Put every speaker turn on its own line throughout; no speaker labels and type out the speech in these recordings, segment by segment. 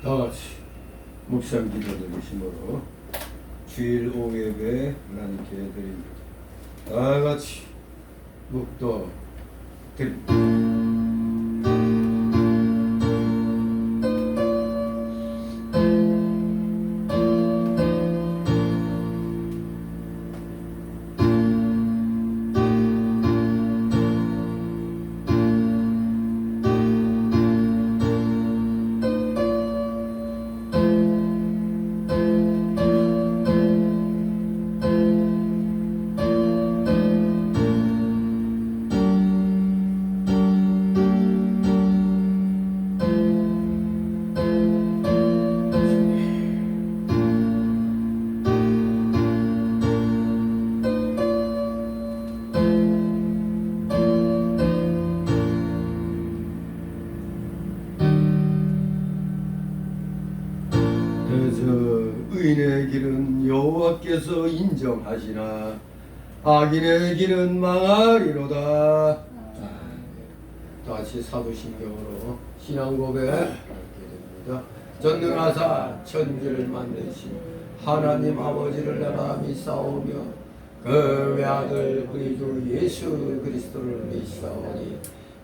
다같이 묵상 기도 드리심으로 주일 오예배 하나님께 드립니다. 다같이 묵도 드립니다. 의인의 길은 여호와께서 인정하시나 악인의 길은 망하리로다. 다시 사도신경으로 신앙 고백하게 됩니다. 전능하사 천지를 만드신 하나님 아버지를 내가 믿사오며 그 외아들 우리 주 예수 그리스도를 믿사오니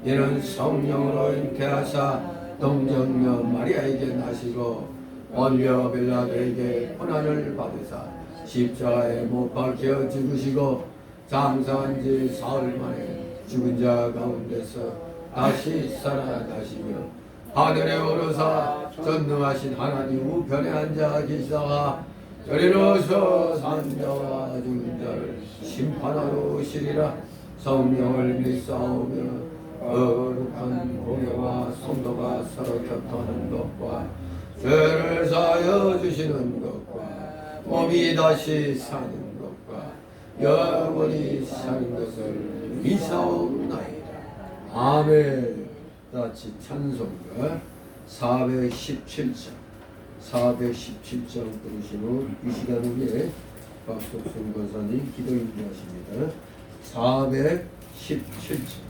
이는 성령으로 잉태하사 동정녀 마리아에게 나시고 원려 빌라도에게 고난을 받으사 십자가에 못 박혀 죽으시고 장사한 지 사흘 만에 죽은 자 가운데서 다시 살아나시며 하늘에 오르사 전능하신 하나님 우편에 앉아 계시다가 저리로서 산 자와 죽은 자를 심판하러 오시리라. 성령을 믿사오며 거룩한 공회와 성도가 서로 격통하는 것과 죄를 사하여 주시는 것과 몸이 다시 사는 것과 영원히 사는 것을 믿사옵나이다. 아멘. 다시 찬송가 417장 부르신 후 이 시간에 박석순 권사님 기도 인도하십니다. 417장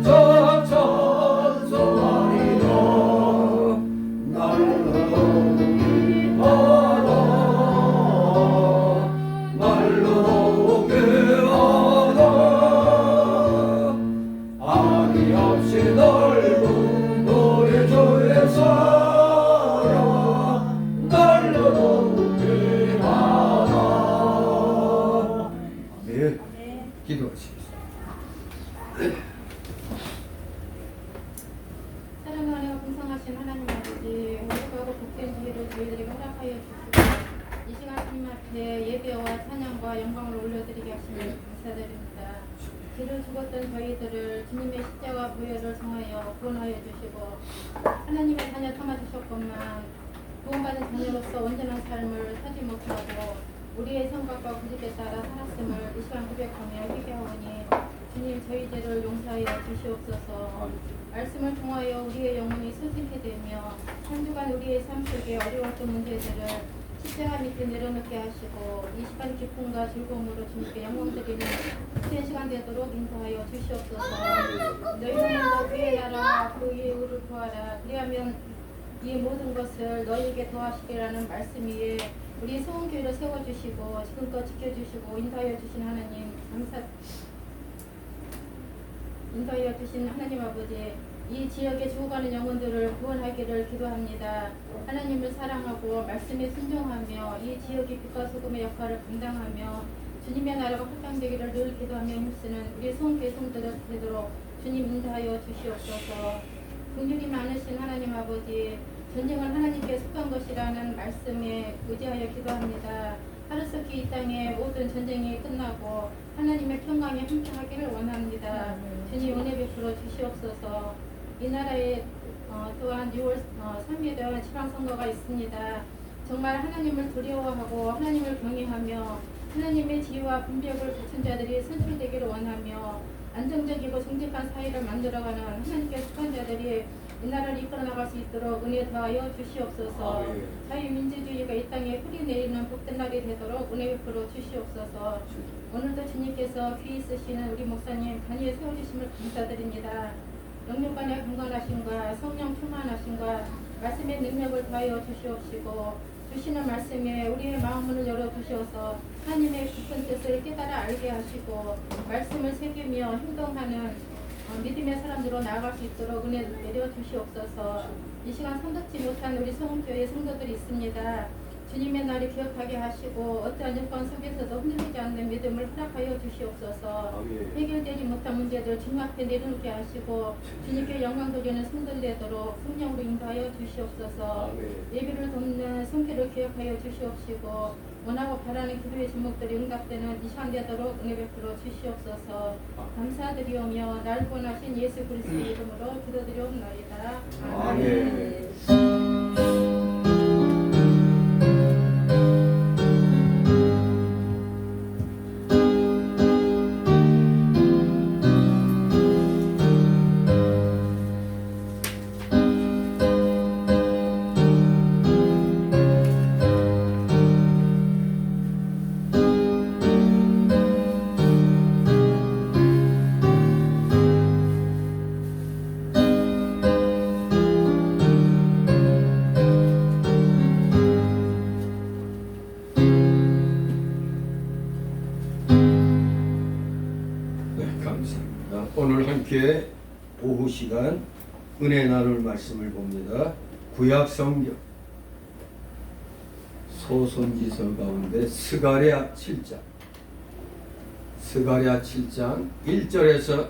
저 천소만이라 날로
허락하여 주시고 이 시간 주님 앞에 예배와 찬양과 영광을 올려드리게 하시니 감사드립니다. 죄를 죽었던 저희들을 주님의 십자가 보혈을 통하여 구원하여 주시고 하나님의 자녀 삼아 주셨건만 구원받은 자녀로서 온전한 삶을 사지 못하고 우리의 생각과 고집에 따라 살았음을 이 시간 고백하며 회개하오니 주님 저희 죄를 용서하여 주시옵소서. 말씀을 통하여 우리의 영혼이 소식이 되며 한 주간 우리의 삶 속에 어려웠던 문제들을 십자가 밑에 내려놓게 하시고 이 시간 기쁨과 즐거움으로 주님께 영광드리는 그 시간 되도록 인도하여 주시옵소서. 너희는 먼저 그의 나라 그 위에 의를 구하라. 그리하면 이 모든 것을 너희에게 더하시기라는 말씀 위에 우리 소원교회를 세워주시고 지금껏 지켜주시고 인도하여 주신 하나님 인도하여 주신 하나님 아버지, 이 지역에 죽어가는 영혼들을 구원하기를 기도합니다. 하나님을 사랑하고 말씀에 순종하며 이 지역의 빛과 소금의 역할을 감당하며 주님의 나라가 확장되기를 늘 기도하며 힘쓰는 우리 소원교회 성도들 되도록 주님 인도하여 주시옵소서. 긍휼이 많으신 하나님 아버지, 전쟁은 하나님께 속한 것이라는 말씀에 의지하여 기도합니다. 하루속히 이 땅의 모든 전쟁이 끝나고 하나님의 평강이 함께하기를 원합니다. 주님 은혜 베풀어 주시옵소서. 이 나라에 또한 6월 3일은 지방선거가 있습니다. 정말 하나님을 두려워하고 하나님을 경외하며 하나님의 지혜와 분별을 갖춘 자들이 선출되기를 원하며 안정적이고 정직한 사회를 만들어가는 하나님께 속한 자들이 이 나라를 이끌어 나갈 수 있도록 은혜 더하여 주시옵소서. 자유민주주의가 이 땅에 뿌리 내리는 복된 날이 되도록 은혜 베풀어 주시옵소서. 오늘도 주님께서 귀 있으시는 우리 목사님 간이에 세워주심을 감사드립니다. 영육간의 건강하심과 성령 충만하심과 말씀의 능력을 더하여 주시옵시고 주시는 말씀에 우리의 마음을 열어주셔서 하나님의 깊은 뜻을 깨달아 알게 하시고 말씀을 새기며 행동하는 믿음의 사람들로 나아갈 수 있도록 은혜 내려주시옵소서. 이 시간 손듣지 못한 우리 성교회 성도들이 있습니다. 주님의 날을 기억하게 하시고 어떠한 여건 속에서도 흔들리지 않는 믿음을 허락하여 주시옵소서. 해결되지 못한 문제들 주님 앞에 내려놓게 하시고 주님께 영광 돌리는 성들 되도록 성령으로 인도하여 주시옵소서. 예배를 돕는 성교를 기억하여 주시옵시고 원하고 바라는 기도의 제목들이 응답되는 이 시간 되도록 은혜 베풀어 주시옵소서. 감사드리오며 날 구원하신 예수 그리스도의 이름으로 기도드리옵나이다. 아멘.
오늘 함께 오후 시간 은혜 나눌 말씀을 봅니다. 구약 성경 소선지서 가운데 스가랴 7장 1절에서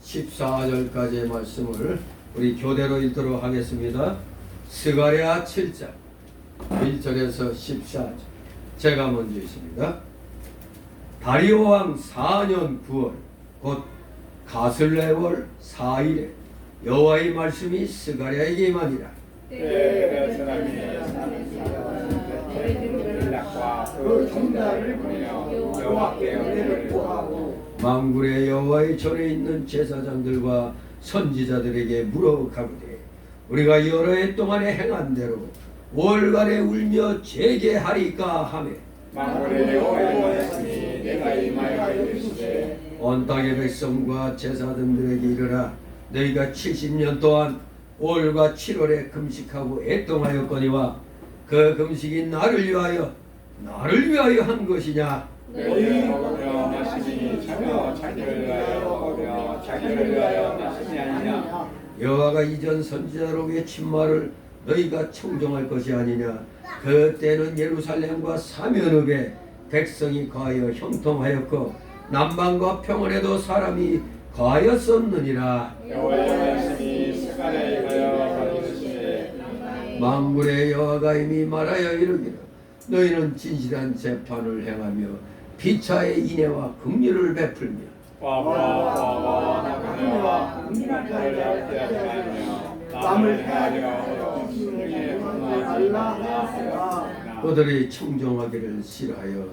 14절까지의 말씀을 우리 교대로 읽도록 하겠습니다. 스가랴 7장 1절에서 14절 제가 먼저 있습니다. 다리오 왕 4년 9월 곧 가슬레월 4일에 여호와의 말씀이 스가랴에게 임하니라. 만군의 여호와의 전에 있는 제사장들과 선지자들에게 물어 가로되 우리가 여러 해 동안에 행한 대로 월간에 울며 재개하리까 하매
만군의 여호와의 말씀이 내가 임하여 이르시되
온 땅의 백성과 제사장들에게 이르라 너희가 70년 동안 5월과 7월에 금식하고 애통하였거니와 그 금식이 나를 위하여 한 것이냐.
너희는 먹으며 마시니 자기를 위하여 먹으며 자기를 위하여 마시니 아니냐.
여호와가 이전 선지자로 외친 말을 너희가 청종할 것이 아니냐. 그때는 예루살렘과 사면읍에 백성이 거하여 형통하였고 남방과 평원에도 사람이 거하였었느니라.
여호와의 말씀이 스가랴에 가여 이르시되
만군의 여호와가 이미 말하여 이르기를 너희는 진실한 재판을 행하며 피차의 인애와 긍휼을 베풀며
남을 행하려
그들이 청정하기를 싫어하여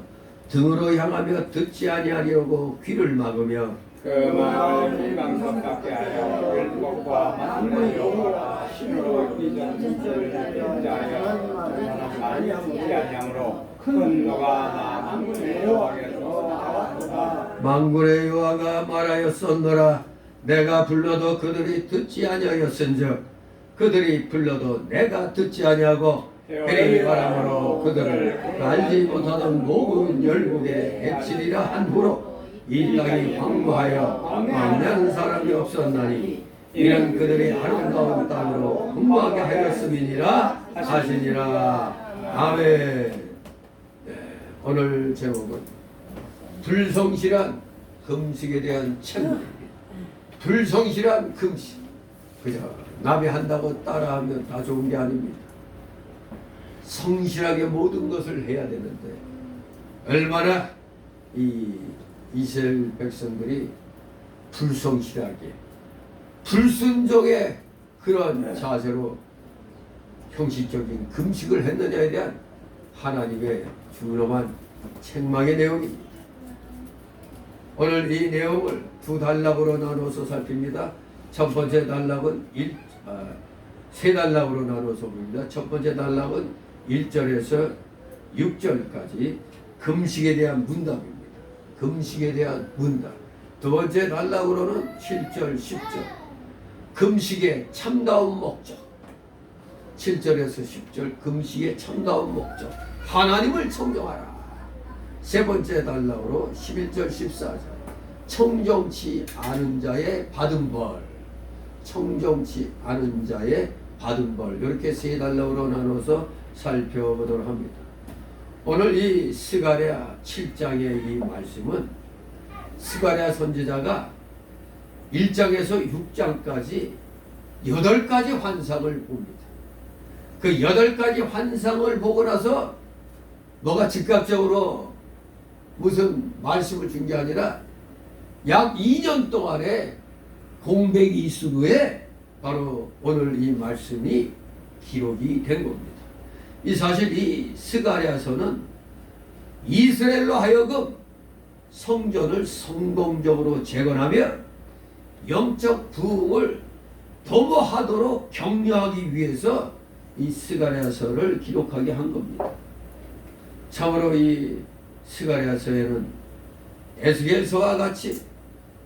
등으로 향하며 듣지 아니하려고 귀를 막으며
그 말을 비방스럽게 하여 율법과 만군의 여호와 신으로 이전 진실을 인자하여 많이 아니하므로 큰 너가 나 만군의 여호와께서 나왔도다.
만군의 여호와가 말하였었노라 내가 불러도 그들이 듣지 아니하였은즉 그들이 불러도 내가 듣지 아니하고 그리 바람으로 그들을 알지 못하던 모든 열국에 해치리라 한 후로 이 땅이 황무하여 망하는 사람이 없었나니 이는 그들이 아름다운 땅으로 흥하게 하였음이니라 하시니라. 아멘. 오늘 제목은 불성실한 금식에 대한 책입니다. 불성실한 금식. 그저 나비한다고 따라하면 다 좋은 게 아닙니다. 성실하게 모든 것을 해야 되는데 얼마나 이 이스라엘 백성들이 불성실하게 불순종의 그런 자세로 형식적인 금식을 했느냐에 대한 하나님의 준엄한 책망의 내용입니다. 오늘 이 내용을 두 단락으로 나눠서 살핍니다. 첫 번째 단락은 세 단락으로 나눠서 봅니다. 첫 번째 단락은 1절에서 6절까지 금식에 대한 문답입니다. 금식에 대한 문답. 두 번째 단락으로는 7절, 10절 금식의 참다운 목적. 7절에서 10절 금식의 참다운 목적. 하나님을 청정하라. 세 번째 단락으로 11절, 14절 청정치 않은 자의 받은 벌. 청정치 않은 자의 받은 벌. 이렇게 세 단락으로 나눠서 살펴보도록 합니다. 오늘 이 스가랴 7장의 이 말씀은 스가랴 선지자가 1장에서 6장까지 8가지 환상을 봅니다. 그 8가지 환상을 보고 나서 뭐가 즉각적으로 무슨 말씀을 준 게 아니라 약 2년 동안의 공백이 있은 후에 바로 오늘 이 말씀이 기록이 된 겁니다. 이 사실 이 스가랴서는 이스라엘로 하여금 성전을 성공적으로 재건하며 영적 부흥을 도모하도록 격려하기 위해서 이 스가랴서를 기록하게 한 겁니다. 참으로 이 스가랴서에는 에스겔서와 같이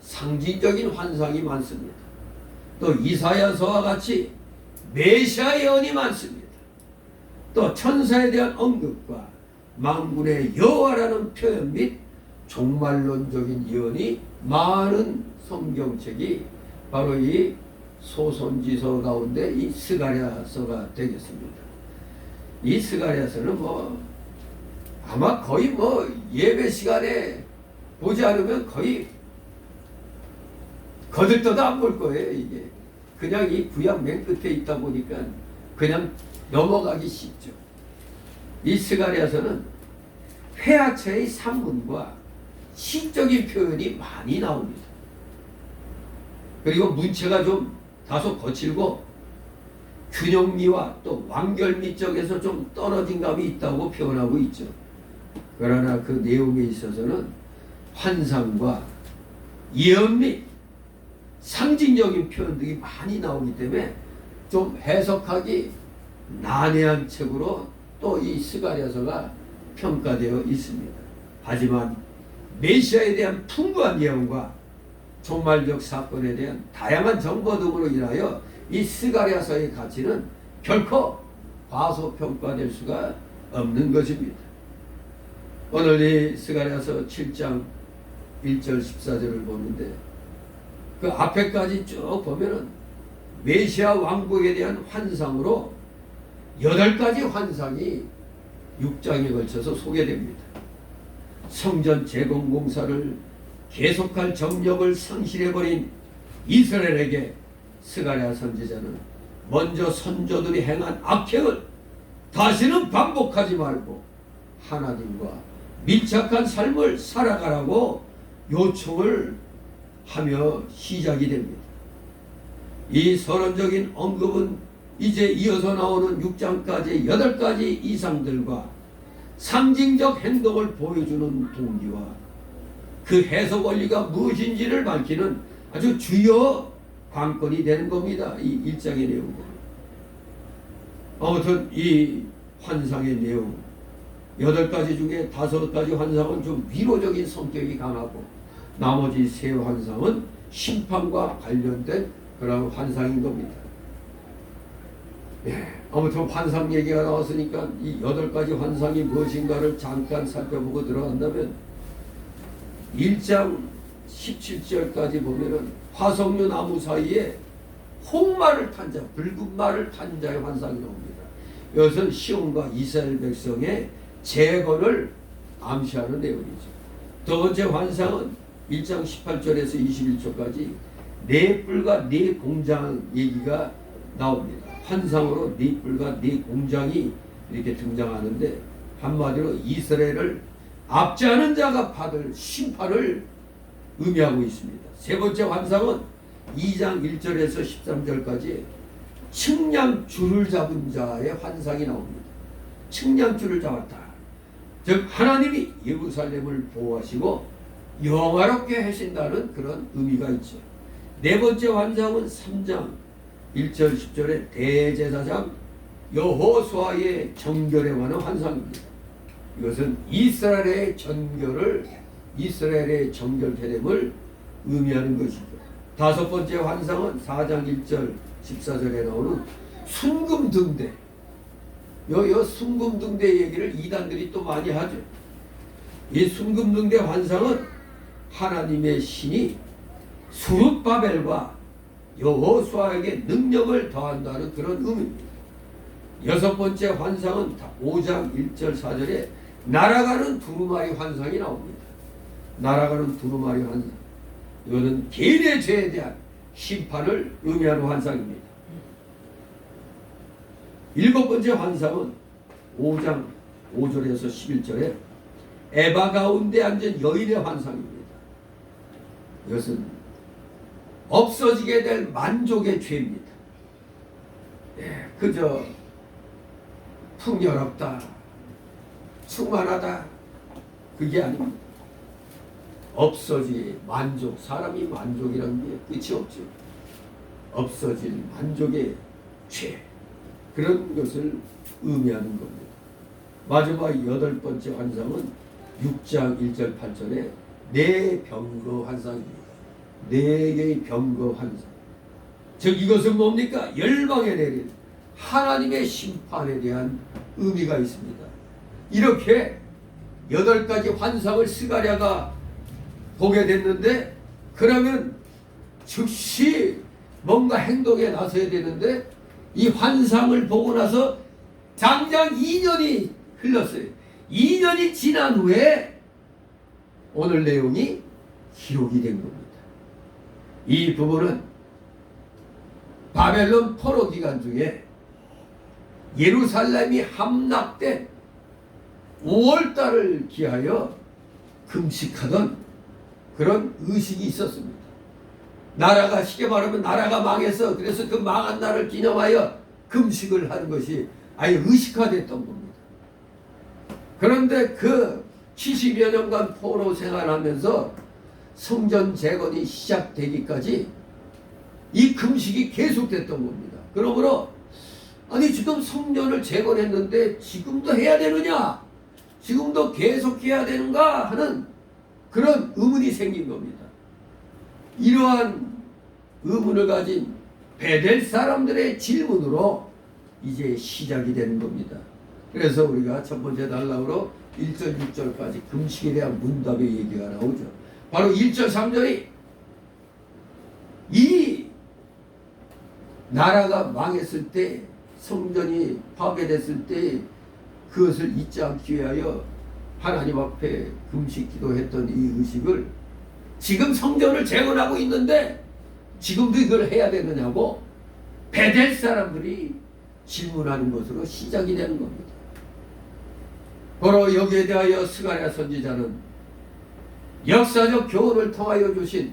상징적인 환상이 많습니다. 또 이사야서와 같이 메시아 예언이 많습니다. 또 천사에 대한 언급과 만군의 여호와라는 표현 및 종말론적인 예언이 많은 성경책이 바로 이 소선지서 가운데 이 스가랴서가 되겠습니다. 이 스가랴서는 아마 거의 예배 시간에 보지 않으면 거의 거들떠도 안 볼 거예요. 이게 그냥 이 구약 맨 끝에 있다 보니까 그냥 넘어가기 쉽죠. 이 스가랴서는 회화체의 산문과 시적인 표현이 많이 나옵니다. 그리고 문체가 좀 다소 거칠고 균형미와 또 완결미 쪽에서 좀 떨어진 감이 있다고 표현하고 있죠. 그러나 그 내용에 있어서는 환상과 예언 및 상징적인 표현들이 많이 나오기 때문에 좀 해석하기 난해한 책으로 또 이 스가랴서가 평가되어 있습니다. 하지만 메시아에 대한 풍부한 예언과 종말적 사건에 대한 다양한 정보 등으로 인하여 이 스가랴서의 가치는 결코 과소평가될 수가 없는 것입니다. 오늘 이 스가랴서 7장 1절 14절을 보는데 그 앞에까지 쭉 보면은 메시아 왕국에 대한 환상으로 8가지 환상이 6장에 걸쳐서 소개됩니다. 성전 재건 공사를 계속할 정력을 상실해버린 이스라엘에게 스가랴 선지자는 먼저 선조들이 행한 악행을 다시는 반복하지 말고 하나님과 밀착한 삶을 살아가라고 요청을 하며 시작이 됩니다. 이 서론적인 언급은 이제 이어서 나오는 6장까지 8가지 이상들과 상징적 행동을 보여주는 동기와 그 해석 원리가 무엇인지를 밝히는 아주 주요 관건이 되는 겁니다. 이 1장의 내용은. 아무튼 이 환상의 내용 8가지 중에 5가지 환상은 좀 위로적인 성격이 강하고 나머지 3 환상은 심판과 관련된 그런 환상인 겁니다. 아무튼 환상 얘기가 나왔으니까 이 8가지 환상이 무엇인가를 잠깐 살펴보고 들어간다면 1장 17절까지 보면은 화석류 나무 사이에 홍마를 탄 자, 붉은 말을 탄 자의 환상이 나옵니다. 이것은 시온과 이스라엘 백성의 재건을 암시하는 내용이죠. 두 번째 환상은 1장 18절에서 21절까지 네 뿔과 네 공장 얘기가 나옵니다. 환상으로 네 뿔과 네 공장이 이렇게 등장하는데 한마디로 이스라엘을 압제하는 자가 받을 심판을 의미하고 있습니다. 세 번째 환상은 2장 1절에서 13절까지 측량줄을 잡은 자의 환상이 나옵니다. 측량줄을 잡았다. 즉 하나님이 예루살렘을 보호하시고 영화롭게 하신다는 그런 의미가 있죠. 네 번째 환상은 3장 1절 10절에 대제사장 여호수아의 정결에 관한 환상입니다. 이것은 이스라엘의 정결되됨을 의미하는 것이죠. 5번째 환상은 4장 1절 14절에 나오는 순금등대. 요 순금등대 얘기를 이단들이 또 많이 하죠. 이 순금등대 환상은 하나님의 신이 수룹바벨과 여호수아에게 능력을 더한다는 그런 의미입니다. 6번째 환상은 5장 1절 4절에 날아가는 두루마리 환상이 나옵니다. 날아가는 두루마리 환상. 이거는 개인의 죄에 대한 심판을 의미하는 환상입니다. 7번째 환상은 5장 5절에서 11절에 에바 가운데 앉은 여인의 환상입니다. 이것은 없어지게 될 만족의 죄입니다. 그저 풍요롭다, 충만하다, 그게 아닙니다. 없어질 만족, 사람이 만족이라는 게 끝이 없죠. 없어질 만족의 죄, 그런 것을 의미하는 겁니다. 마지막 8번째 환상은 6장 1절 8절에 네 병거 환상입니다. 4개의 병거 환상. 즉 이것은 뭡니까? 열방에 내린 하나님의 심판에 대한 의미가 있습니다. 이렇게 8가지 환상을 스가랴가 보게 됐는데, 그러면 즉시 뭔가 행동에 나서야 되는데, 이 환상을 보고 나서 당장 2년이 흘렀어요. 2년이 지난 후에 오늘 내용이 기록이 된 겁니다. 이 부분은 바벨론 포로 기간 중에 예루살렘이 함락된 5월달을 기하여 금식하던 그런 의식이 있었습니다. 나라가, 쉽게 말하면 나라가 망해서, 그래서 그 망한 날을 기념하여 금식을 하는 것이 아예 의식화됐던 겁니다. 그런데 그 70여 년간 포로 생활하면서 성전 재건이 시작되기까지 이 금식이 계속됐던 겁니다. 그러므로 아니 지금 성전을 재건했는데 지금도 해야 되느냐? 지금도 계속해야 되는가? 하는 그런 의문이 생긴 겁니다. 이러한 의문을 가진 베델 사람들의 질문으로 이제 시작이 되는 겁니다. 그래서 우리가 첫 번째 단락으로 1절 6절까지 금식에 대한 문답의 얘기가 나오죠. 바로 1절 3절이 이 나라가 망했을 때, 성전이 파괴됐을 때 그것을 잊지 않기 위하여 하나님 앞에 금식 기도했던 이 의식을 지금 성전을 재건하고 있는데 지금도 이걸 해야 되느냐고 베델 사람들이 질문하는 것으로 시작이 되는 겁니다. 바로 여기에 대하여 스가랴 선지자는 역사적 교훈을 통하여 주신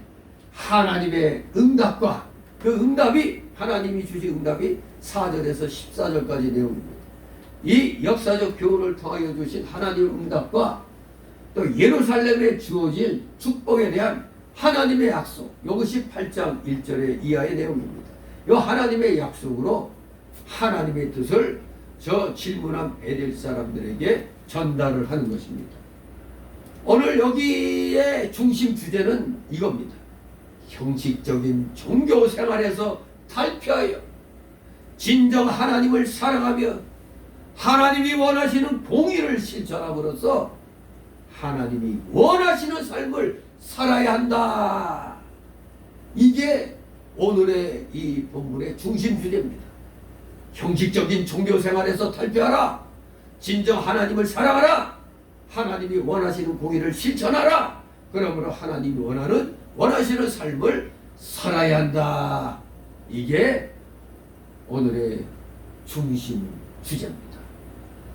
하나님의 응답과 그 응답이 하나님이 주신 응답이 4절에서 14절까지 내용입니다. 이 역사적 교훈을 통하여 주신 하나님의 응답과 또 예루살렘에 주어질 축복에 대한 하나님의 약속, 이것이 8장 1절의 이하의 내용입니다. 이 하나님의 약속으로 하나님의 뜻을 저 질문한 베델 사람들에게 전달을 하는 것입니다. 오늘 여기에 중심 주제는 이겁니다. 형식적인 종교 생활에서 탈피하여 진정 하나님을 사랑하며 하나님이 원하시는 공의를 실천함으로써 하나님이 원하시는 삶을 살아야 한다. 이게 오늘의 이 본문의 중심 주제입니다. 형식적인 종교 생활에서 탈피하라. 진정 하나님을 사랑하라. 하나님이 원하시는 공의를 실천하라. 그러므로 하나님이 원하시는 삶을 살아야 한다. 이게 오늘의 중심 주제입니다.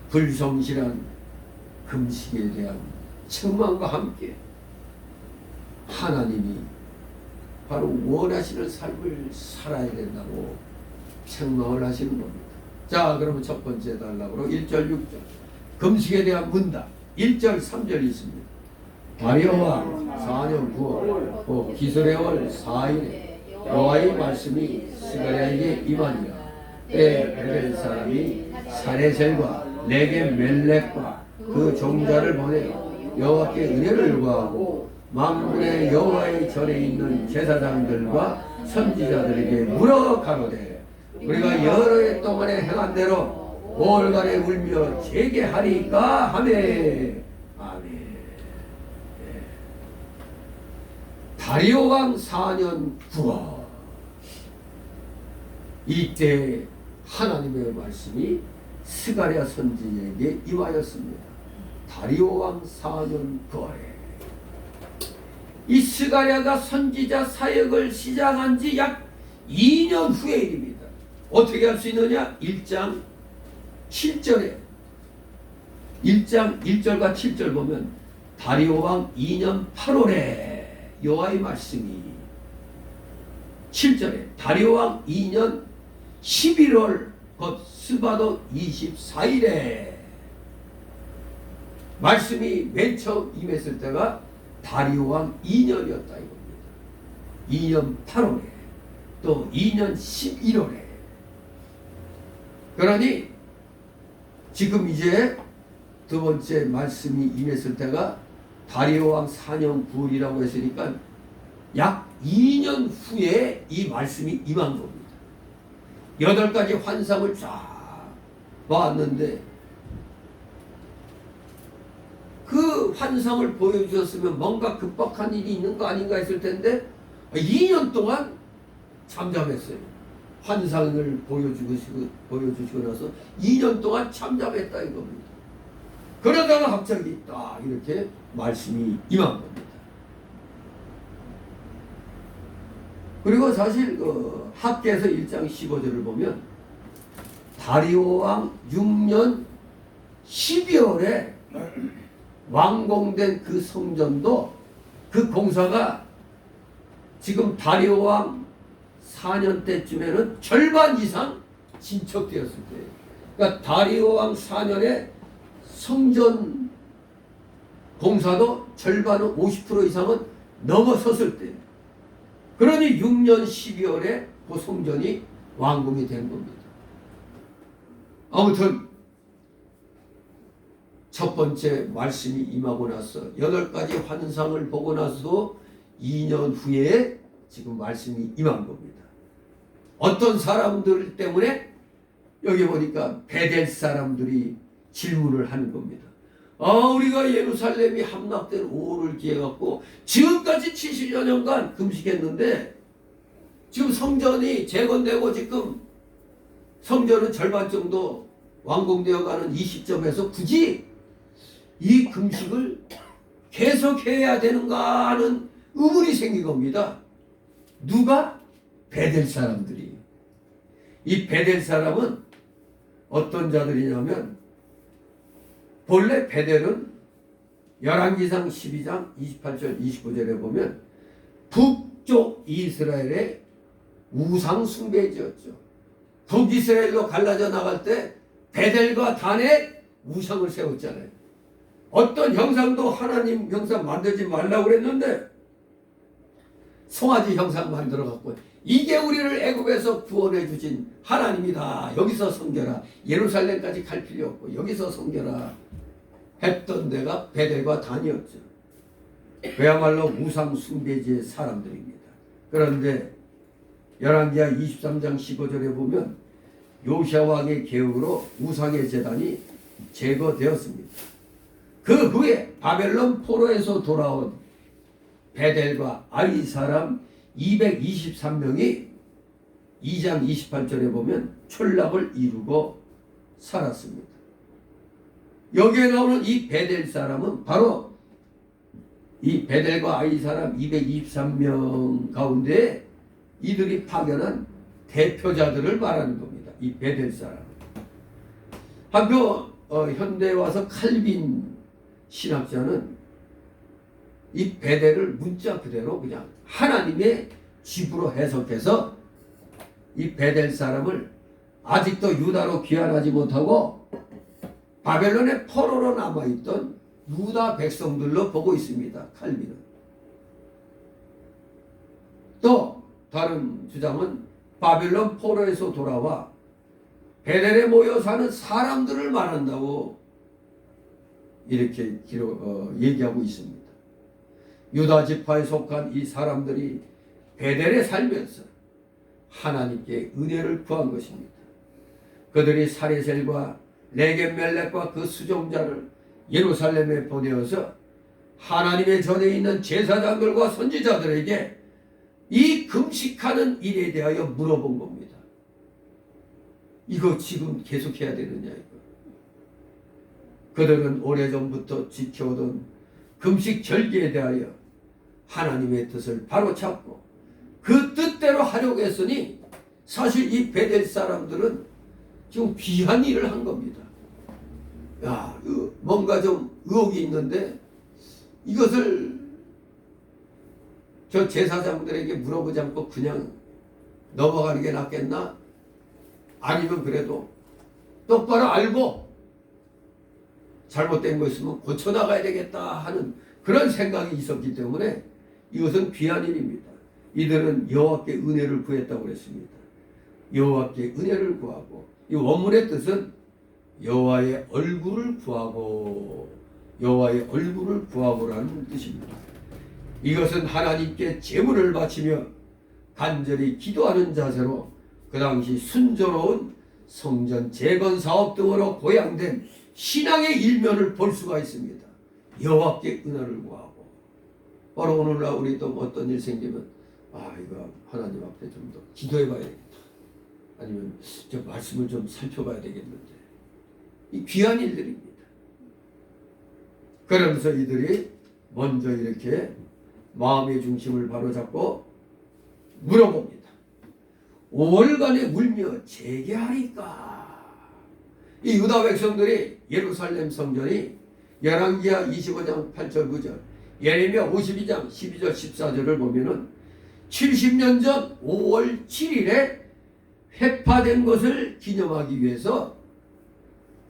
불성실한 금식에 대한 책망과 함께 하나님이 바로 원하시는 삶을 살아야 된다고 책망을 하시는 겁니다. 자, 그러면 첫 번째 단락으로 1절 6절 금식에 대한 문답 1절 3절 있습니다. 다리오왕 4년 9월 곧 기슬의 월 4일에 여호와의 말씀이 스가랴에게 임하니라. 때 베델 사람이 사레셀과 레게 멜렉과 그 종자를 보내어 여호와께 은혜를 구하고 만군의 여호와의 절에 있는 제사장들과 선지자들에게 물어 가로되 우리가 여러 해 동안에 행한 대로 5월간에 울며 재개하리까 하매. 아멘. 다리오 왕 4년 9월 이때 하나님의 말씀이 스가랴 선지자에게 임하였습니다. 다리오 왕 4년 9월에 이 스가랴가 선지자 사역을 시작한 지 약 2년 후의 일입니다. 어떻게 할 수 있느냐? 1장 7절에 1장 1절과 7절 보면 다리오 왕 2년 8월에 여호와의 말씀이 7절에 다리오 왕 2년 11월 곧 스바도 24일에 말씀이 맨 처음 임했을 때가 다리오 왕 2년이었다 이겁니다. 2년 8월에 또 2년 11월에 그러니 지금 이제 두 번째 말씀이 임했을 때가 다리오 왕 4년 9일이라고 했으니까 약 2년 후에 이 말씀이 임한 겁니다. 8가지 환상을 쫙 봤는데 그 환상을 보여주셨으면 뭔가 급박한 일이 있는 거 아닌가 했을 텐데 2년 동안 잠잠했어요. 환상을 보여주시고 나서 2년 동안 잠잠했다 이겁니다. 그러다가 갑자기 딱 이렇게 말씀이 임한 겁니다. 그리고 사실 그 학개서 1장 15절을 보면 다리오 왕 6년 12월에 완공된 그 성전도 그 공사가 지금 다리오 왕 4년 때쯤에는 절반 이상 진척되었을 때예요. 그러니까 다리오 왕 4년에 성전 공사도 절반은 50% 이상은 넘어섰을 때 그러니 6년 12월에 그 성전이 완공이 된 겁니다. 아무튼 첫 번째 말씀이 임하고 나서 8가지 환상을 보고 나서 2년 후에 지금 말씀이 임한 겁니다. 어떤 사람들 때문에 여기 보니까 베델 사람들이 질문을 하는 겁니다. 우리가 예루살렘이 함락된 5월을 기해갖고 지금까지 70여 년간 금식했는데 지금 성전이 재건되고 지금 성전은 절반 정도 완공되어가는 이 시점에서 굳이 이 금식을 계속해야 되는가 하는 의문이 생긴 겁니다. 누가? 베델 사람들이. 이 베델 사람은 어떤 자들이냐면 본래 베델은 열왕기상 12장 28절 29절에 보면 북쪽 이스라엘의 우상 숭배지였죠. 북이스라엘로 갈라져 나갈 때 베델과 단에 우상을 세웠잖아요. 어떤 형상도 하나님 형상 만들지 말라고 그랬는데 송아지 형상 만들어 갖고 이게 우리를 애굽에서 구원해 주신 하나님이다. 여기서 섬겨라. 예루살렘까지 갈 필요 없고 여기서 섬겨라 했던 데가 베델과 단이었죠. 그야말로 우상 숭배지의 사람들입니다. 그런데 열왕기하 23장 15절에 보면 요시야 왕의 계획으로 우상의 제단이 제거되었습니다. 그 후에 바벨론 포로에서 돌아온 베델과 아이 사람 223명이 2장 28절에 보면 촌락을 이루고 살았습니다. 여기에 나오는 이 베델 사람은 바로 이 베델과 아이 사람 223명 가운데 이들이 파견한 대표자들을 말하는 겁니다. 이 베델 사람. 한편 현대에 와서 칼빈 신학자는 이 베델을 문자 그대로 그냥 하나님의 집으로 해석해서 이 베델 사람을 아직도 유다로 귀환하지 못하고 바벨론의 포로로 남아있던 유다 백성들로 보고 있습니다. 칼빈은. 또 다른 주장은 바벨론 포로에서 돌아와 베델에 모여 사는 사람들을 말한다고 이렇게 얘기하고 있습니다. 유다 지파에 속한 이 사람들이 베델에 살면서 하나님께 은혜를 구한 것입니다. 그들이 사레셀과 레겜멜렉과 그 수종자를 예루살렘에 보내어서 하나님의 전에 있는 제사장들과 선지자들에게 이 금식하는 일에 대하여 물어본 겁니다. 이거 지금 계속해야 되느냐 이거. 그들은 오래전부터 지켜오던 금식 절기에 대하여 하나님의 뜻을 바로잡고 그 뜻대로 하려고 했으니 사실 이 베델 사람들은 지금 귀한 일을 한 겁니다. 야, 뭔가 좀 의혹이 있는데 이것을 저 제사장들에게 물어보지 않고 그냥 넘어가는 게 낫겠나? 아니면 그래도 똑바로 알고 잘못된 거 있으면 고쳐나가야 되겠다 하는 그런 생각이 있었기 때문에 이것은 귀한 일입니다. 이들은 여호와께 은혜를 구했다고 그랬습니다. 여호와께 은혜를 구하고 이 원문의 뜻은 여호와의 얼굴을 구하고 여호와의 얼굴을 구하고라는 뜻입니다. 이것은 하나님께 제물을 바치며 간절히 기도하는 자세로 그 당시 순조로운 성전 재건 사업 등으로 고양된 신앙의 일면을 볼 수가 있습니다. 여호와께 은혜를 구하고 바로 오늘날 우리도 어떤 일 생기면 이거 하나님 앞에 좀 더 기도해 봐야 되겠다. 아니면 저 말씀을 좀 살펴봐야 되겠는데 이 귀한 일들입니다. 그러면서 이들이 먼저 이렇게 마음의 중심을 바로잡고 물어봅니다. 5월간에 울며 재개하리까. 이 유다 백성들이 예루살렘 성전이 열왕기하 25장 8절 9절 예레미야 52장 12절 14절을 보면은 70년 전 5월 7일에 회파된 것을 기념하기 위해서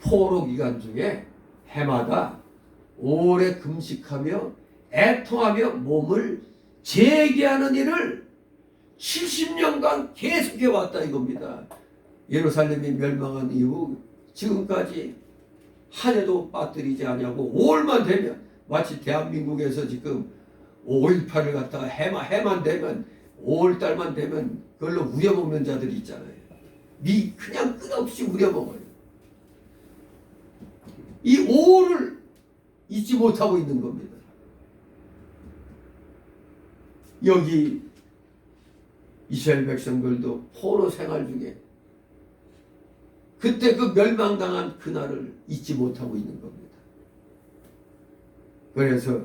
포로 기간 중에 해마다 5월에 금식하며 애통하며 몸을 재개하는 일을 70년간 계속해 왔다 이겁니다. 예루살렘이 멸망한 이후 지금까지 한 해도 빠뜨리지 않냐고 5월만 되면 마치 대한민국에서 지금 5.18을 갖다가 해만 되면 5월달만 되면 그걸로 우려먹는 자들이 있잖아요. 그냥 끝없이 우려먹어요. 이 5월을 잊지 못하고 있는 겁니다. 여기 이스라엘 백성들도 포로 생활 중에 그때 그 멸망당한 그날을 잊지 못하고 있는 겁니다. 그래서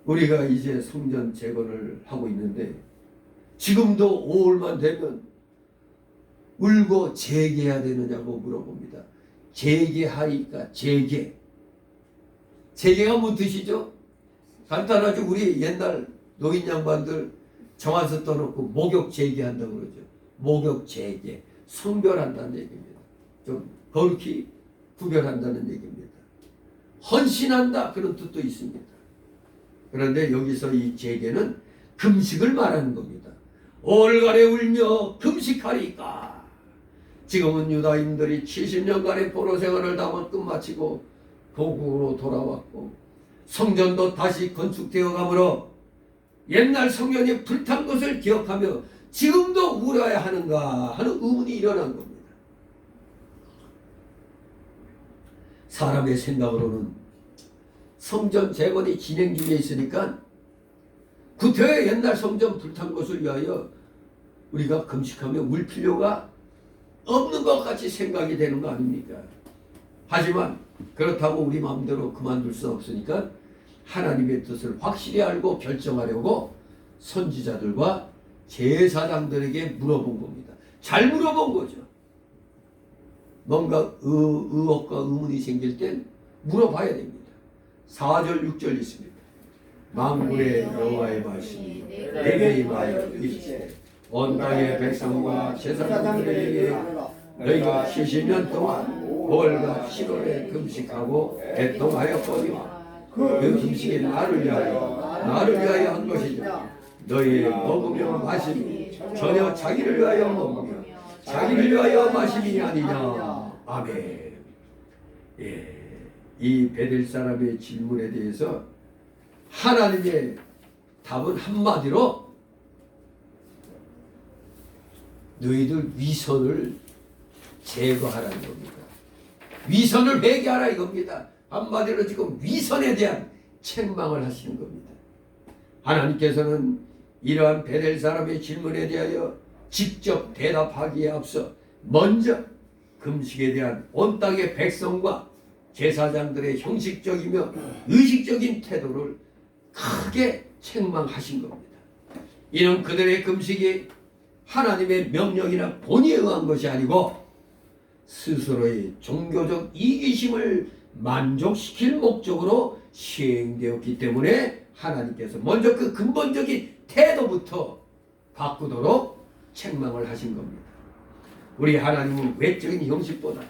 우리가 이제 성전 재건을 하고 있는데 지금도 5월만 되면 울고 재개해야 되느냐고 물어봅니다. 재개하니까 재개. 재개가 뭔 뜻이죠? 간단하죠. 우리 옛날 노인 양반들 정한서 떠놓고 목욕 재개한다고 그러죠. 목욕 재개. 성별한다는 얘기입니다. 좀 거룩히 구별한다는 얘기입니다. 헌신한다 그런 뜻도 있습니다. 그런데 여기서 이 재개는 금식을 말하는 겁니다. 올가래 울며 금식하리까. 지금은 유다인들이 70년간의 포로 생활을 다 끝마치고 고국으로 돌아왔고 성전도 다시 건축되어 가므로 옛날 성전이 불탄 것을 기억하며 지금도 울어야 하는가 하는 의문이 일어난 겁니다. 사람의 생각으로는 성전 재건이 진행 중에 있으니까 구태여 옛날 성전 불탄 것을 위하여 우리가 금식하며 울 필요가 없는 것 같이 생각이 되는 거 아닙니까? 하지만 그렇다고 우리 마음대로 그만둘 수 없으니까 하나님의 뜻을 확실히 알고 결정하려고 선지자들과 제사장들에게 물어본 겁니다. 잘 물어본 거죠. 뭔가 의혹과 의문이 생길 땐 물어봐야 됩니다. 4절 6절 있습니다. 만군의 여호와의 말씀이 내게 임하여 이르시되 온 땅의 백성과 제사장들에게 너희가 70년 동안 5월과 7월에 금식하고 애통하였거니와 그 금식이 나를 위하여 한 것이죠. 너희 먹으며 마심이 전혀 자기를 위하여 먹으며 자기를 위하여 마심이 아니냐. 아멘. 예, 이 베델 사람의 질문에 대해서 하나님의 답은 한마디로 너희들 위선을 제거하라는 겁니다. 위선을 회개하라 이겁니다. 한마디로 지금 위선에 대한 책망을 하시는 겁니다. 하나님께서는 이러한 베델 사람의 질문에 대하여 직접 대답하기에 앞서 먼저 금식에 대한 온 땅의 백성과 제사장들의 형식적이며 의식적인 태도를 크게 책망하신 겁니다. 이는 그들의 금식이 하나님의 명령이나 본의에 의한 것이 아니고 스스로의 종교적 이기심을 만족시킬 목적으로 시행되었기 때문에 하나님께서 먼저 그 근본적인 태도부터 바꾸도록 책망을 하신 겁니다. 우리 하나님은 외적인 형식보다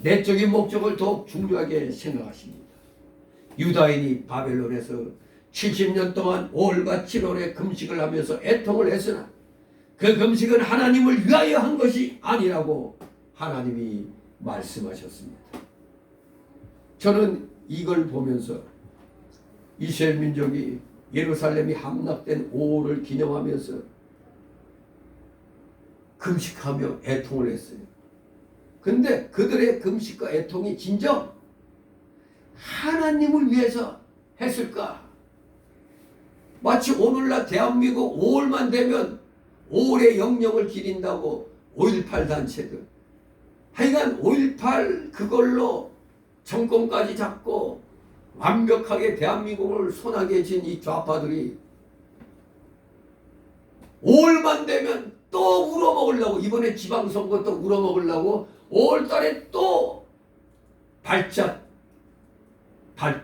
내적인 목적을 더욱 중요하게 생각하십니다. 유다인이 바벨론에서 70년 동안 5월과 7월에 금식을 하면서 애통을 했으나 그 금식은 하나님을 위하여 한 것이 아니라고 하나님이 말씀하셨습니다. 저는 이걸 보면서 이스라엘 민족이 예루살렘이 함락된 5월을 기념하면서 금식하며 애통을 했어요. 근데 그들의 금식과 애통이 진정 하나님을 위해서 했을까? 마치 오늘날 대한민국 5월만 되면 5월의 영령을 기린다고 5.18 단체들, 하여간 5.18 그걸로 정권까지 잡고 완벽하게 대한민국을 손아귀에 쥔 이 좌파들이 5월만 되면 또 울어먹으려고, 이번에 지방선거 또 울어먹으려고 5월달에 또 발작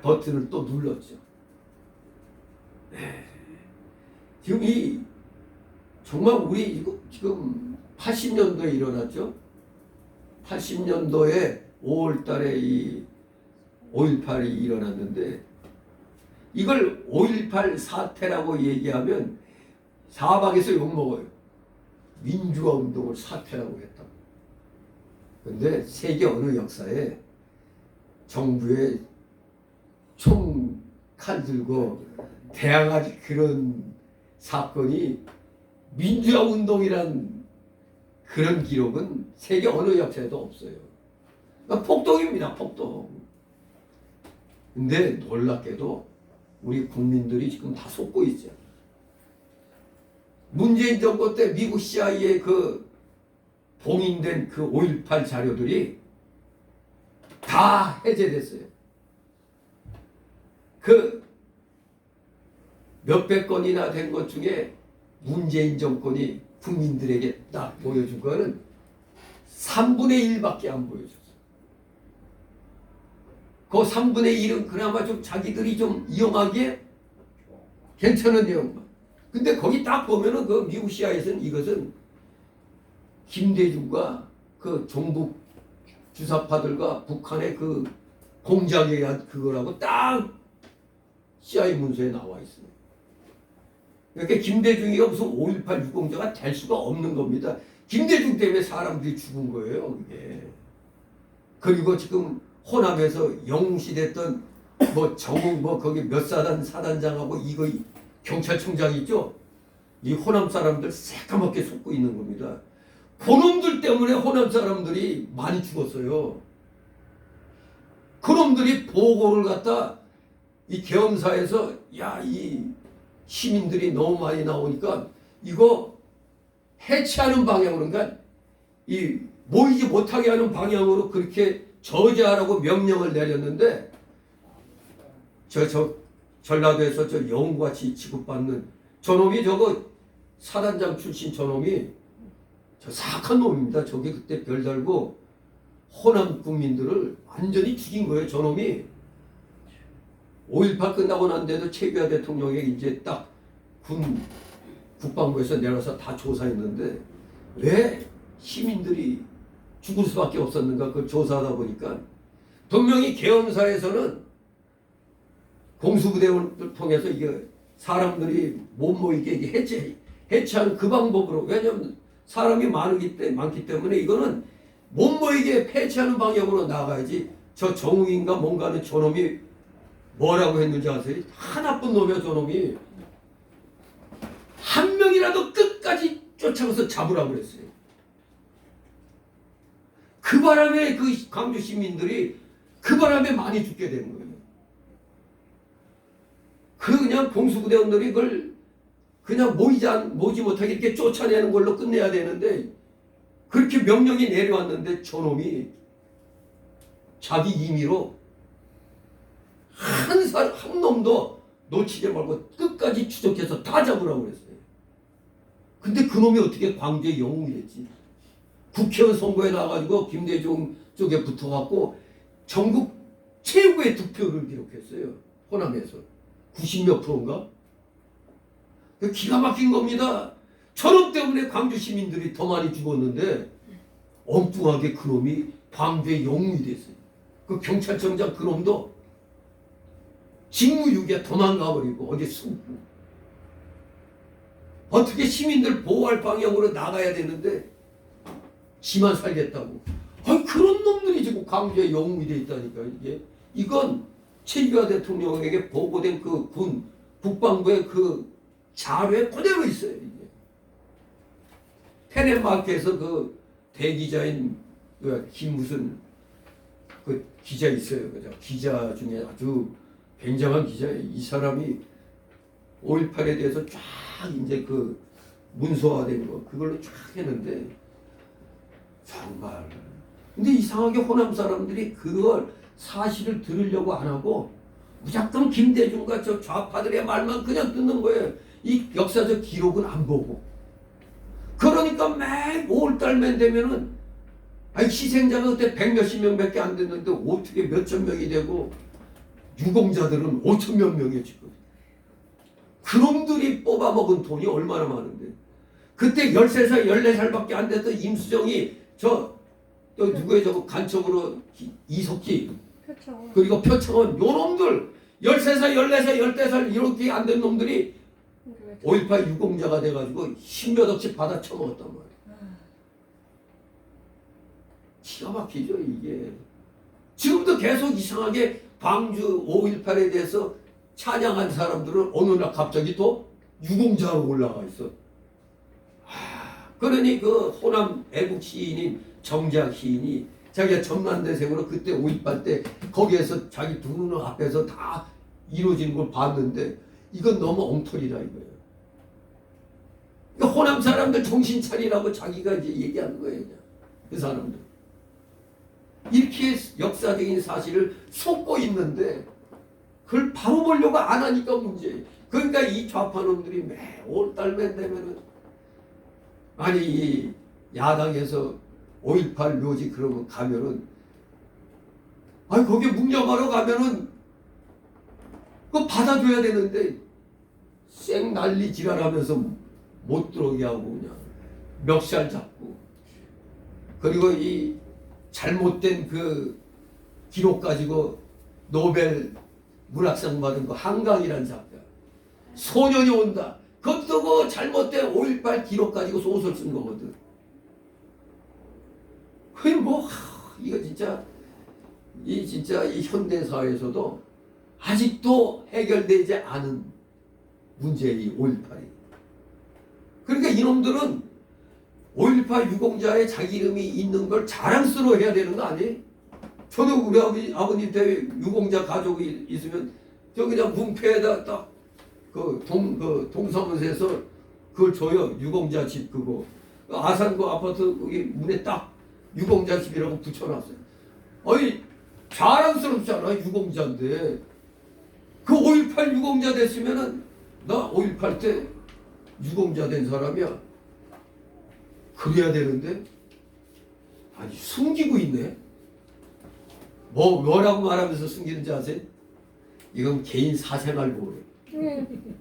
버튼을 또 눌렀죠. 지금 이 정말 우리 지금 80년도에 일어났죠. 80년도에 5월달에 이 5.18이 일어났는데 이걸 5.18 사태라고 얘기하면 사방에서 욕먹어요. 민주화 운동을 사태라고 했다고. 그런데 세계 어느 역사에 정부에 총 칼 들고 대항할 그런 사건이 민주화 운동이란 그런 기록은 세계 어느 역사에도 없어요. 그러니까 폭동입니다. 폭동. 근데 놀랍게도 우리 국민들이 지금 다 속고 있죠. 문재인 정권 때 미국 CIA의 그 봉인된 그 5.18 자료들이 다 해제됐어요. 그 몇백 건이나 된 것 중에 문재인 정권이 국민들에게 딱 보여준 거는 3분의 1밖에 안 보여줬어. 그 3분의 1은 그나마 좀 자기들이 좀 이용하기에 괜찮은 내용만. 근데 거기 딱 보면은 그 미국 시야에서는 이것은 김대중과 그 종북 주사파들과 북한의 그 공작에 의한 그거라고 딱 CIA 문서에 나와 있어요. 그러니까 김대중이가 무슨 5.18 유공자가 될 수가 없는 겁니다. 김대중 때문에 사람들이 죽은 거예요, 그게. 그리고 지금 호남에서 영웅시됐던 뭐 정웅 뭐 거기 몇 사단장하고 이거 경찰청장 있죠? 이 호남 사람들 새까맣게 속고 있는 겁니다. 그놈들 때문에 호남 사람들이 많이 죽었어요. 그놈들이 보고를 갖다 이 계엄사에서 야, 이 시민들이 너무 많이 나오니까 이거 해체하는 방향으로, 그러니까 이 모이지 못하게 하는 방향으로 그렇게 저지하라고 명령을 내렸는데 저 전라도에서 저 영웅같이 취급받는 저놈이 저거 사단장 출신 저놈이 저 사악한 놈입니다. 저게 그때 별달고 호남 국민들을 완전히 죽인 거예요. 저놈이 5.18 끝나고 난 데도 최규하 대통령에게 이제 딱 국방부에서 내려서 다 조사했는데 왜 시민들이 죽을 수밖에 없었는가 그걸 조사하다 보니까 분명히 계엄사에서는 공수부대를 통해서 이게 사람들이 못 모이게 해체하는 그 방법으로, 왜냐하면 사람이 많기 때문에 이거는 못 모이게 폐체하는 방향으로 나가야지. 저 정웅인가 뭔가는 저놈이 뭐라고 했는지 아세요? 하나뿐 놈이야. 저놈이 한 명이라도 끝까지 쫓아가서 잡으라고 그랬어요. 그 바람에 그 광주 시민들이 그 바람에 많이 죽게 된 거예요. 그냥 공수부대원들이 그걸 그냥 모이지 못하게 이렇게 쫓아내는 걸로 끝내야 되는데 그렇게 명령이 내려왔는데 저놈이 자기 임의로 한 놈도 놓치지 말고 끝까지 추적해서 다 잡으라고 그랬어요. 근데 그놈이 어떻게 광주의 영웅이 됐지? 국회의원 선거에 나가지고 김대중 쪽에 붙어갖고 전국 최고의 득표를 기록했어요. 호남에서 90몇 프로인가? 기가 막힌 겁니다. 저놈 때문에 광주 시민들이 더 많이 죽었는데 엉뚱하게 그놈이 광주의 영웅이 됐어요. 그 경찰청장 그놈도 직무유기에 도망가버리고 어디 숨고 어떻게 시민들 보호할 방향으로 나가야 되는데 지만 살겠다고. 아니 그런 놈들이 지금 광주의 영웅이 돼 있다니까. 이건 최규하 대통령에게 보고된 그 국방부의 그 자료에 그대로 있어요. 이게. 테넷마크에서 그 대기자인 김무슨 그 기자 있어요. 그죠? 기자 중에 아주 굉장한 기자예요. 이 사람이 5.18에 대해서 쫙 이제 그 문서화된 거 그걸로 쫙 했는데 정말. 근데 이상하게 호남 사람들이 그걸 사실을 들으려고 안 하고 무조건 김대중과 저 좌파들의 말만 그냥 듣는 거예요. 이 역사적 기록은 안 보고. 그러니까 매 5월달만 되면은 아니 희생자가 그때 100몇십 명밖에 안 됐는데 어떻게 몇천 명이 되고 유공자들은 5천 몇 명이에요 지금. 그놈들이 뽑아먹은 돈이 얼마나 많은데. 그때 13살 14살밖에 안 됐던 임수정이 또 누구의 저거 간첩으로 이석기
표창원.
그리고 표창원 요놈들 13살 14살 15살 이렇게 안 된 놈들이 5.18 유공자가 돼가지고 10몇 억씩 받아 처먹었단 말이에요. 기가 막히죠 이게. 지금도 계속 이상하게 광주 5.18에 대해서 찬양한 사람들은 어느 날 갑자기 또 유공자로 올라가 있어. 그러니 그 호남 애국 시인인 정작 시인이 자기가 전남대생으로 그때 5.18 때 거기에서 자기 두 눈 앞에서 다 이루어지는 걸 봤는데 이건 너무 엉터리라 이거예요. 그러니까 호남 사람들 정신 차리라고 자기가 이제 얘기하는 거예요. 그냥. 그 사람들. 이렇게 역사적인 사실을 속고 있는데 그걸 바로 보려고 안 하니까 문제예요. 그러니까 이 좌파놈들이 매 5월달만 되면은 아니 이 야당에서 5.18 묘지 그러면 가면은 아니 거기 묵념하러 가면은 그거 받아줘야 되는데 쌩 난리 지랄하면서 못 들어오게 하고 그냥 멱살 잡고 그리고 이 잘못된 그 기록 가지고 노벨 문학상 받은 거 한강이라는 작가 소년이 온다 그것도 그 잘못된 5.18 기록 가지고 소설 쓴 거거든. 그게 뭐 이거 진짜 이 현대 사회에서도 아직도 해결되지 않은 문제의 5.18이. 그러니까 이놈들은 5.18 유공자에 자기 이름이 있는 걸 자랑스러워해야 되는 거 아니에요? 저도 우리 아버님 때 유공자 가족이 있으면 저 그냥 문패에다 딱 그 동사무소에서 그걸 줘요. 유공자 집 그거 아산 그 아파트 거기 문에 딱 유공자 집이라고 붙여놨어요. 아니 자랑스럽잖아 유공자인데 그 5.18 유공자 됐으면은 나 5.18 때 유공자 된 사람이야. 그래야 되는데 아니 숨기고 있네. 뭐라고 말하면서 숨기는지 아세요? 이건 개인 사생활 보호래.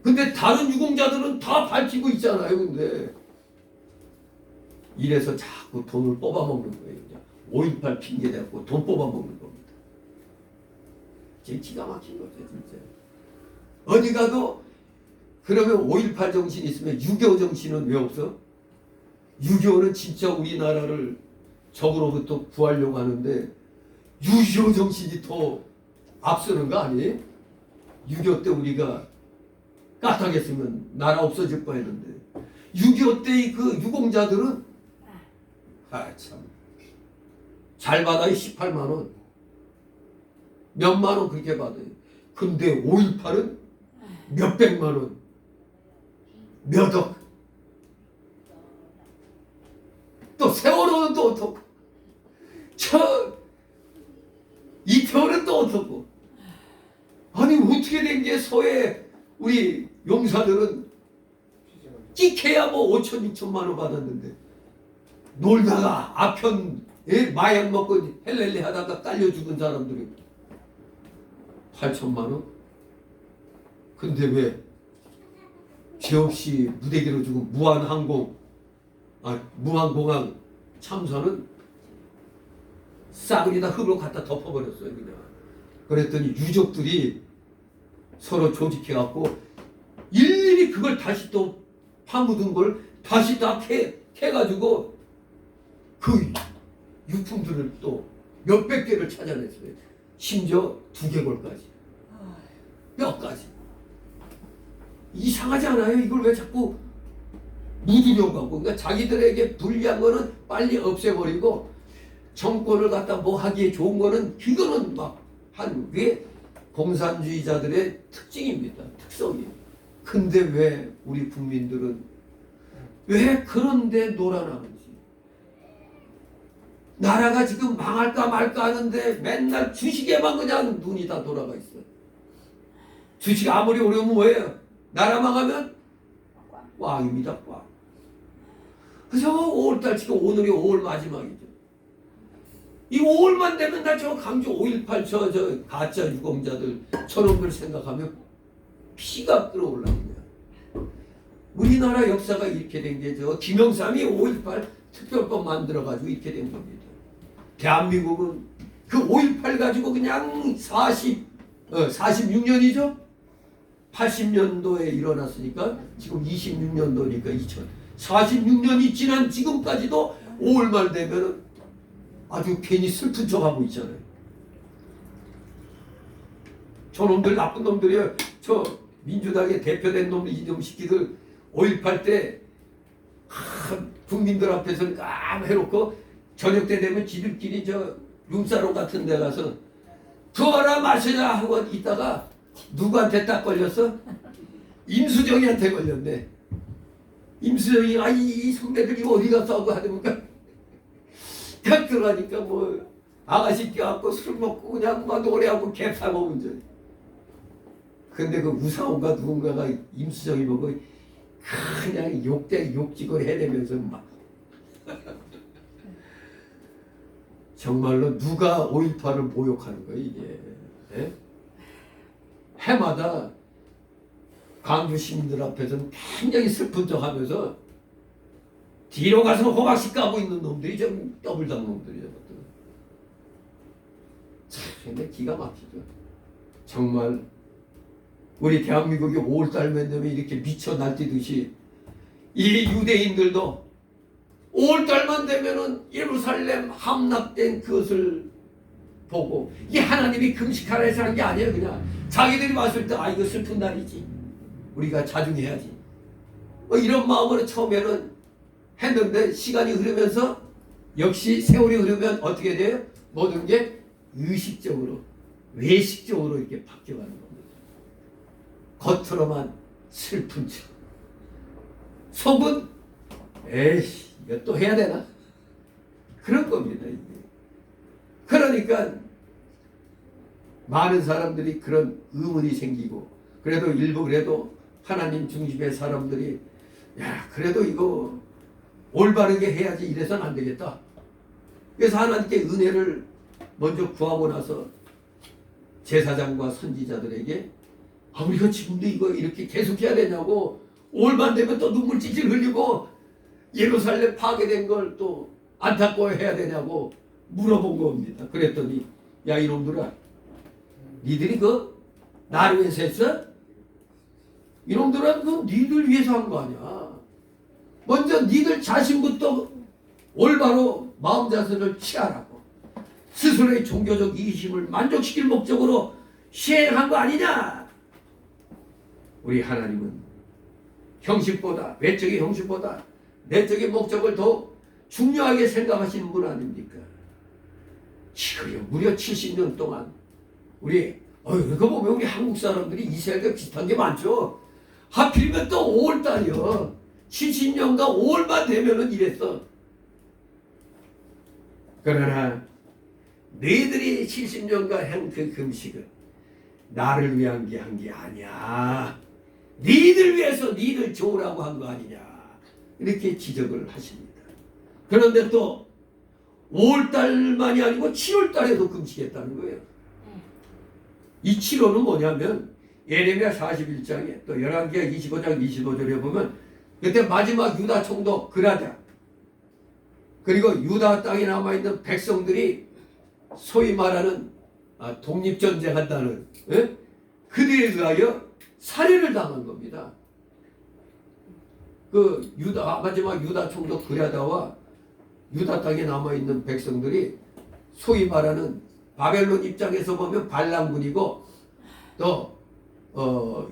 근데 다른 유공자들은 다 밝히고 있잖아요. 근데 이래서 자꾸 돈을 뽑아먹는 거예요. 5.18 핑계 대고 돈 뽑아먹는 겁니다. 제 기가 막힌 거죠 진짜. 어디 가도 그러면 5.18 정신이 있으면 6.25 정신은 왜 없어? 6.25는 진짜 우리나라를 적으로부터 구하려고 하는데 6.25 정신이 더 앞서는 거 아니에요? 6.25 때 우리가 까딱했으면 나라 없어질 뻔했는데 6.25 때의 그 유공자들은 참 잘 받아요. 18만 원 몇만 원 그렇게 받아요. 근데 5.18은 몇백만 원 몇억 또 세월호는 또 어떻고 이태원은 또 어떻고 아니 어떻게 된 게 서해 우리 용사들은 끼케야 뭐 5천 6천만 원 받았는데 놀다가 아편 마약 먹고 헬렐레 하다가 딸려 죽은 사람들이 8천만 원? 근데 왜 죄 없이 무대기로 죽은 무한공항 참사는 싸그리다 흙으로 갖다 덮어버렸어요 그냥. 그랬더니 유족들이 서로 조직해갖고 일일이 그걸 다시 또 파묻은 걸 다시 다 캐가지고 그 유품들을 또 몇백 개를 찾아냈어요. 심지어 두개골까지 뼈까지. 이상하지 않아요? 이걸 왜 자꾸 묻으려고 하고. 그러니까 자기들에게 불리한 거는 빨리 없애버리고 정권을 갖다 뭐 하기에 좋은 거는 그거는 막 한 게 공산주의자들의 특징입니다. 특성이에요. 근데 왜 우리 국민들은 왜 그런데 놀아나는지. 나라가 지금 망할까 말까 하는데 맨날 주식에만 그냥 눈이 다 돌아가 있어요. 주식 아무리 어려우면 뭐예요? 나라 망하면 꽝입니다. 꽝. 그래서 5월달 지금 오늘이 5월 마지막이죠. 이 5월만 되면 나 저 강주 5.18 저 가짜 유공자들 저놈들 생각하면 피가 끓어올라옵니다. 우리나라 역사가 이렇게 된 게 저 김영삼이 5.18 특별법 만들어가지고 이렇게 된 겁니다. 대한민국은 그 5.18 가지고 그냥 46년이죠? 80년도에 일어났으니까 지금 26년도니까 46년이 지난 지금까지도 5월 말 되면은 아주 괜히 슬픈 척하고 있잖아요. 저놈들 나쁜 놈들이에요. 저 민주당의 대표된 놈 이놈 시키들 5.18 때 국민들 앞에서 해놓고 저녁 때 되면 지들끼리 저 룸사롱 같은 데 가서 두어라 마시자 하고 있다가 누구한테 딱 걸렸어? 임수정이한테 걸렸네. 임수정이 이 선배들이 어디 가서 하고 하니까 딱 들어가니까 뭐 아가씨 껴갖고 술 먹고 그냥 막 노래하고 개 사먹은 줄. 근데 그 우상호가 누군가가 임수정이 보고 그냥 욕지거리 해내면서 막 정말로 누가 5.18을 모욕하는 거예요 이게. 예? 해마다 광주 시민들 앞에서는 굉장히 슬픈 척 하면서 뒤로 가서 호박씨 까고 있는 놈들이 좀 더블당 놈들이죠. 참 근데 기가 막히죠. 정말 우리 대한민국이 5월달만 되면 이렇게 미쳐 날뛰듯이 이 유대인들도 5월달만 되면은 예루살렘 함락된 그것을 보고 이게 하나님이 금식하라 해서 한 게 아니에요. 그냥 자기들이 봤을 때 아 이거 슬픈 날이지 우리가 자중해야지 뭐 이런 마음으로 처음에는 했는데 시간이 흐르면서 역시 세월이 흐르면 어떻게 돼요? 모든 게 의식적으로 외식적으로 이렇게 바뀌어가는 겁니다. 겉으로만 슬픈 척 속은 에이씨 이거 또 해야 되나? 그런 겁니다. 이게. 그러니까 많은 사람들이 그런 의문이 생기고 그래도 일부 그래도 하나님 중심의 사람들이 야 그래도 이거 올바르게 해야지 이래서는 안 되겠다. 그래서 하나님께 은혜를 먼저 구하고 나서 제사장과 선지자들에게 아 우리가 지금도 이거 이렇게 계속 해야 되냐고 5월만 되면 또 눈물 찔찔 흘리고 예루살렘 파괴된 걸 또 안타까워해야 되냐고 물어본 겁니다. 그랬더니 야 이놈들아 니들이 그 나를 위해서 했어? 이놈들은 그 니들 위해서 한 거 아니야. 먼저 니들 자신부터 올바로 마음 자세를 취하라고 스스로의 종교적 이심을 만족시킬 목적으로 시행한 거 아니냐. 우리 하나님은 형식보다 외적인 형식보다 내적인 목적을 더 중요하게 생각하시는 분 아닙니까? 지금 무려 70년 동안 우리 그거 보면 우리 한국 사람들이 이스라엘과 비슷한 게 많죠. 하필이면 또 5월달이요. 70년간 5월만 되면은 이랬어. 그러나 너희들이 70년간 한 그 금식은 나를 위한 게 한 게 아니야. 너희들 위해서 너희들 좋으라고 한 거 아니냐. 이렇게 지적을 하십니다. 그런데 또 5월달만이 아니고 7월달에도 금식했다는 거예요. 이 7월은 뭐냐면 예레미야 41장에 또 열왕기하 25장 25절에 보면 그때 마지막 유다 총독 그라랴 그리고 유다 땅에 남아있는 백성들이 소위 말하는 독립전쟁한다는 그들에 의하여 살해를 당한 겁니다. 그 마지막 유다 총독 그라랴와 유다 땅에 남아있는 백성들이 소위 말하는 바벨론 입장에서 보면 반란군이고 또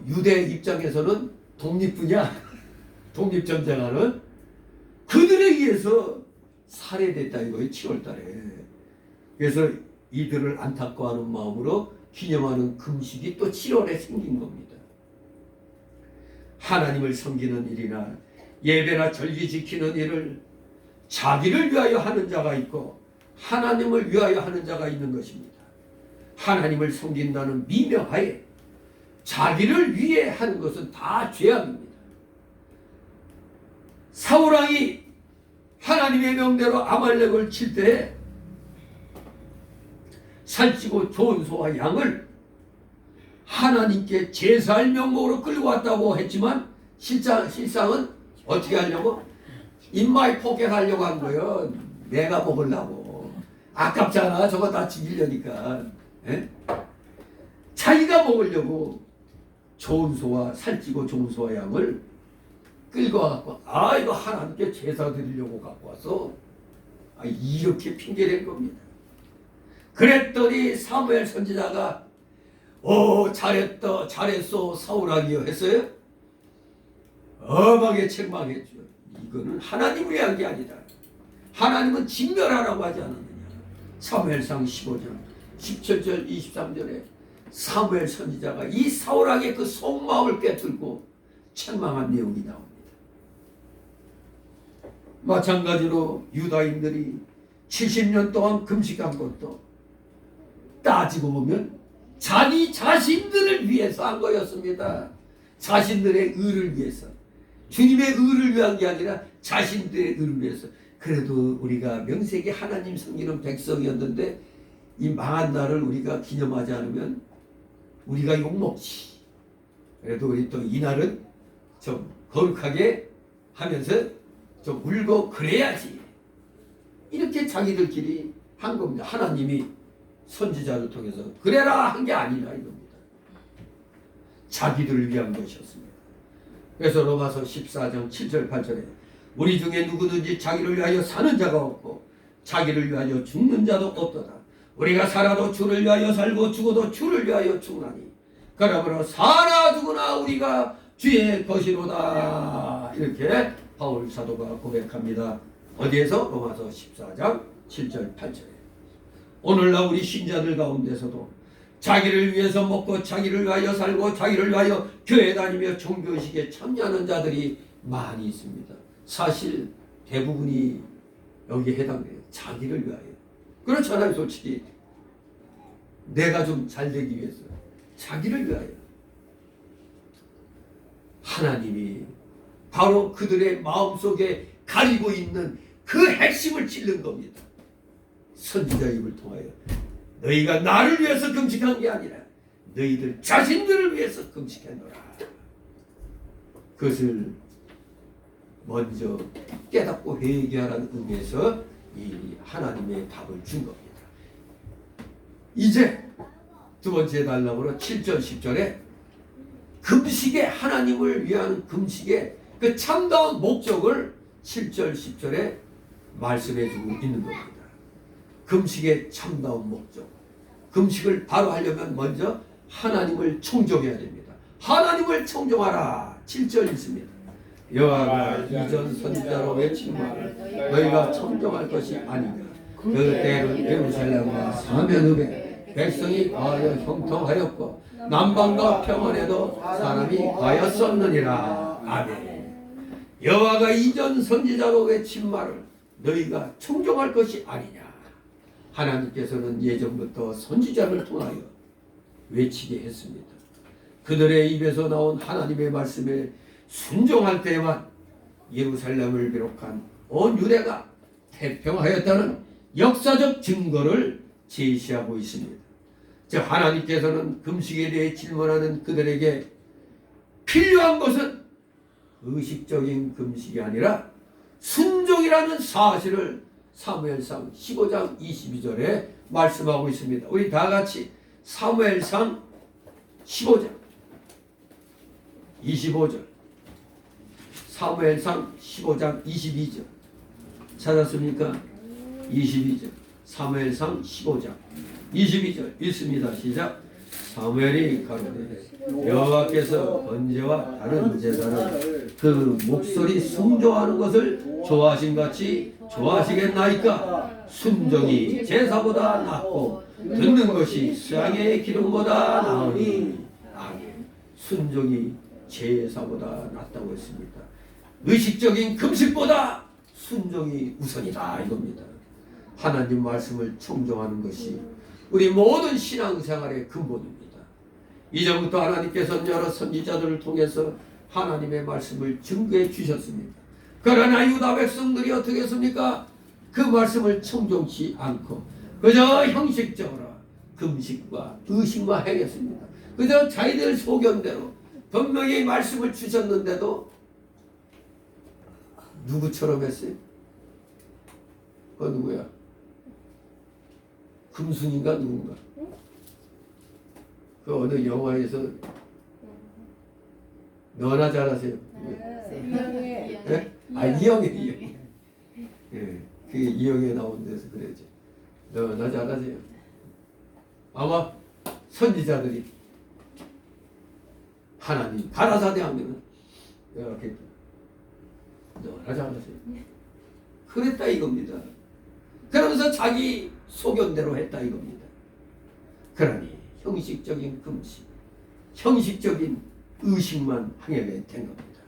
유대 입장에서는 독립군이야. 독립전쟁하는 그들에 의해서 살해됐다 이거예요. 7월달에. 그래서 이들을 안타까워하는 마음으로 기념하는 금식이 또 7월에 생긴 겁니다. 하나님을 섬기는 일이나 예배나 절기 지키는 일을 자기를 위하여 하는 자가 있고 하나님을 위하여 하는 자가 있는 것입니다. 하나님을 섬긴다는 미명하에 자기를 위해 하는 것은 다 죄악입니다. 사울왕이 하나님의 명대로 아말렉을 칠 때 살찌고 좋은 소와 양을 하나님께 제사할 명목으로 끌고 왔다고 했지만 실상은 어떻게 하려고? 입마에 포켓하려고 한 거예요. 내가 먹으려고. 아깝잖아. 저거 다 죽이려니까. 에? 자기가 먹으려고 좋은 소와 살찌고 좋은 소와 양을 끌고 와갖고 이거 하나님께 제사 드리려고 갖고 와서 이렇게 핑계댄 겁니다. 그랬더니 사무엘 선지자가 잘했다 잘했어 사울왕이여 했어요. 엄하게 책망했죠. 이거는 하나님을 위한 게 아니다. 하나님은 진멸하라고 하지 않았느냐. 사무엘상 15장 17절 23절에 사무엘 선지자가 이 사울왕의 그 속마음을 꿰뚫고 책망한 내용이 나옵니다. 마찬가지로 유다인들이 70년 동안 금식한 것도 따지고 보면 자기 자신들을 위해서 한 거였습니다. 자신들의 의를 위해서. 주님의 의를 위한 게 아니라 자신들의 의를 위해서. 그래도 우리가 명색이 하나님 섬기는 백성이었는데 이 망한 날을 우리가 기념하지 않으면 우리가 욕먹지. 그래도 우리 또 이 날은 좀 거룩하게 하면서 좀 울고 그래야지. 이렇게 자기들끼리 한 겁니다. 하나님이 선지자를 통해서 그래라 한 게 아니라 이겁니다. 자기들을 위한 것이었습니다. 그래서 로마서 14장 7절 8절에 우리 중에 누구든지 자기를 위하여 사는 자가 없고 자기를 위하여 죽는 자도 없도다. 우리가 살아도 주를 위하여 살고 죽어도 주를 위하여 죽나니 그러므로 사나 죽으나 우리가 주의 것이로다. 이렇게 바울 사도가 고백합니다. 어디에서? 로마서 14장 7절 8절에. 오늘날 우리 신자들 가운데서도 자기를 위해서 먹고 자기를 위하여 살고 자기를 위하여 교회 다니며 종교의식에 참여하는 자들이 많이 있습니다. 사실 대부분이 여기에 해당돼요. 자기를 위하여. 그렇잖아요. 솔직히 내가 좀 잘 되기 위해서 자기를 위하여. 하나님이 바로 그들의 마음속에 가리고 있는 그 핵심을 찔른 겁니다. 선지자 입을 통하여 너희가 나를 위해서 금식한 게 아니라 너희들 자신들을 위해서 금식했노라. 그것을 먼저 깨닫고 회개하라는 의미에서 이 하나님의 답을 준 겁니다. 이제 두 번째 단락으로 7절 10절에 금식의 하나님을 위한 금식의 그 참다운 목적을 7절 10절에 말씀해 주고 있는 겁니다. 금식의 참다운 목적. 금식을 바로 하려면 먼저 하나님을 청정해야 됩니다. 하나님을 청정하라. 7절 있습니다. 여호와가 이전 선지자로 외친 말을 너희가 청정할 것이 아니냐. 그때는 예루살렘과 사면읍에 백성이 과하여 형통하였고 남방과 평안에도 사람이 과하였었느니라. 아멘. 여호와가 이전 선지자로 외친 말을 너희가 청정할 것이 아니냐. 하나님께서는 예전부터 선지자를 통하여 외치게 했습니다. 그들의 입에서 나온 하나님의 말씀에 순종할 때만 예루살렘을 비롯한 온 유대가 태평하였다는 역사적 증거를 제시하고 있습니다. 즉 하나님께서는 금식에 대해 질문하는 그들에게 필요한 것은 의식적인 금식이 아니라 순종이라는 사실을 사무엘상 15장 22절에 말씀하고 있습니다. 우리 다 같이 사무엘상 15장 25절 사무엘상 15장 22절 찾았습니까? 22절 사무엘상 15장 22절 읽습니다. 시작. 사무엘이 가로되 여호와께서 번제와 다른 제사를 그 목소리 순종하는 것을 좋아하신 같이 좋아하시겠나이까? 순종이 제사보다 낫고 듣는 것이 수양의 기름보다 나으니. 아멘. 순종이 제사보다 낫다고 했습니다. 의식적인 금식보다 순종이 우선이다 이겁니다. 하나님 말씀을 청정하는 것이 우리 모든 신앙생활의 근본입니다. 이전부터 하나님께서는 여러 선지자들을 통해서 하나님의 말씀을 증거해 주셨습니다. 그러나 유다 백성들이 어떻게 했습니까? 그 말씀을 청정치 않고 그저 형식적으로 금식과 의식만 행했습니다. 그저 자기들 소견대로 분명히 말씀을 주셨는데도 누구처럼 했어요? 누구야? 금순인가 누군가? 그 어느 영화에서 너나 잘하세요. 네? 아 이영애. 예, 그 이영애 나온 데서 그래야지. 너나 잘하세요. 아마 선지자들이 하나님 가라사대 하면은 이렇게 너나 잘하세요. 그랬다 이겁니다. 그러면서 자기 소견대로 했다 이겁니다. 그러니 형식적인 금식, 형식적인 의식만 행하게 된 겁니다.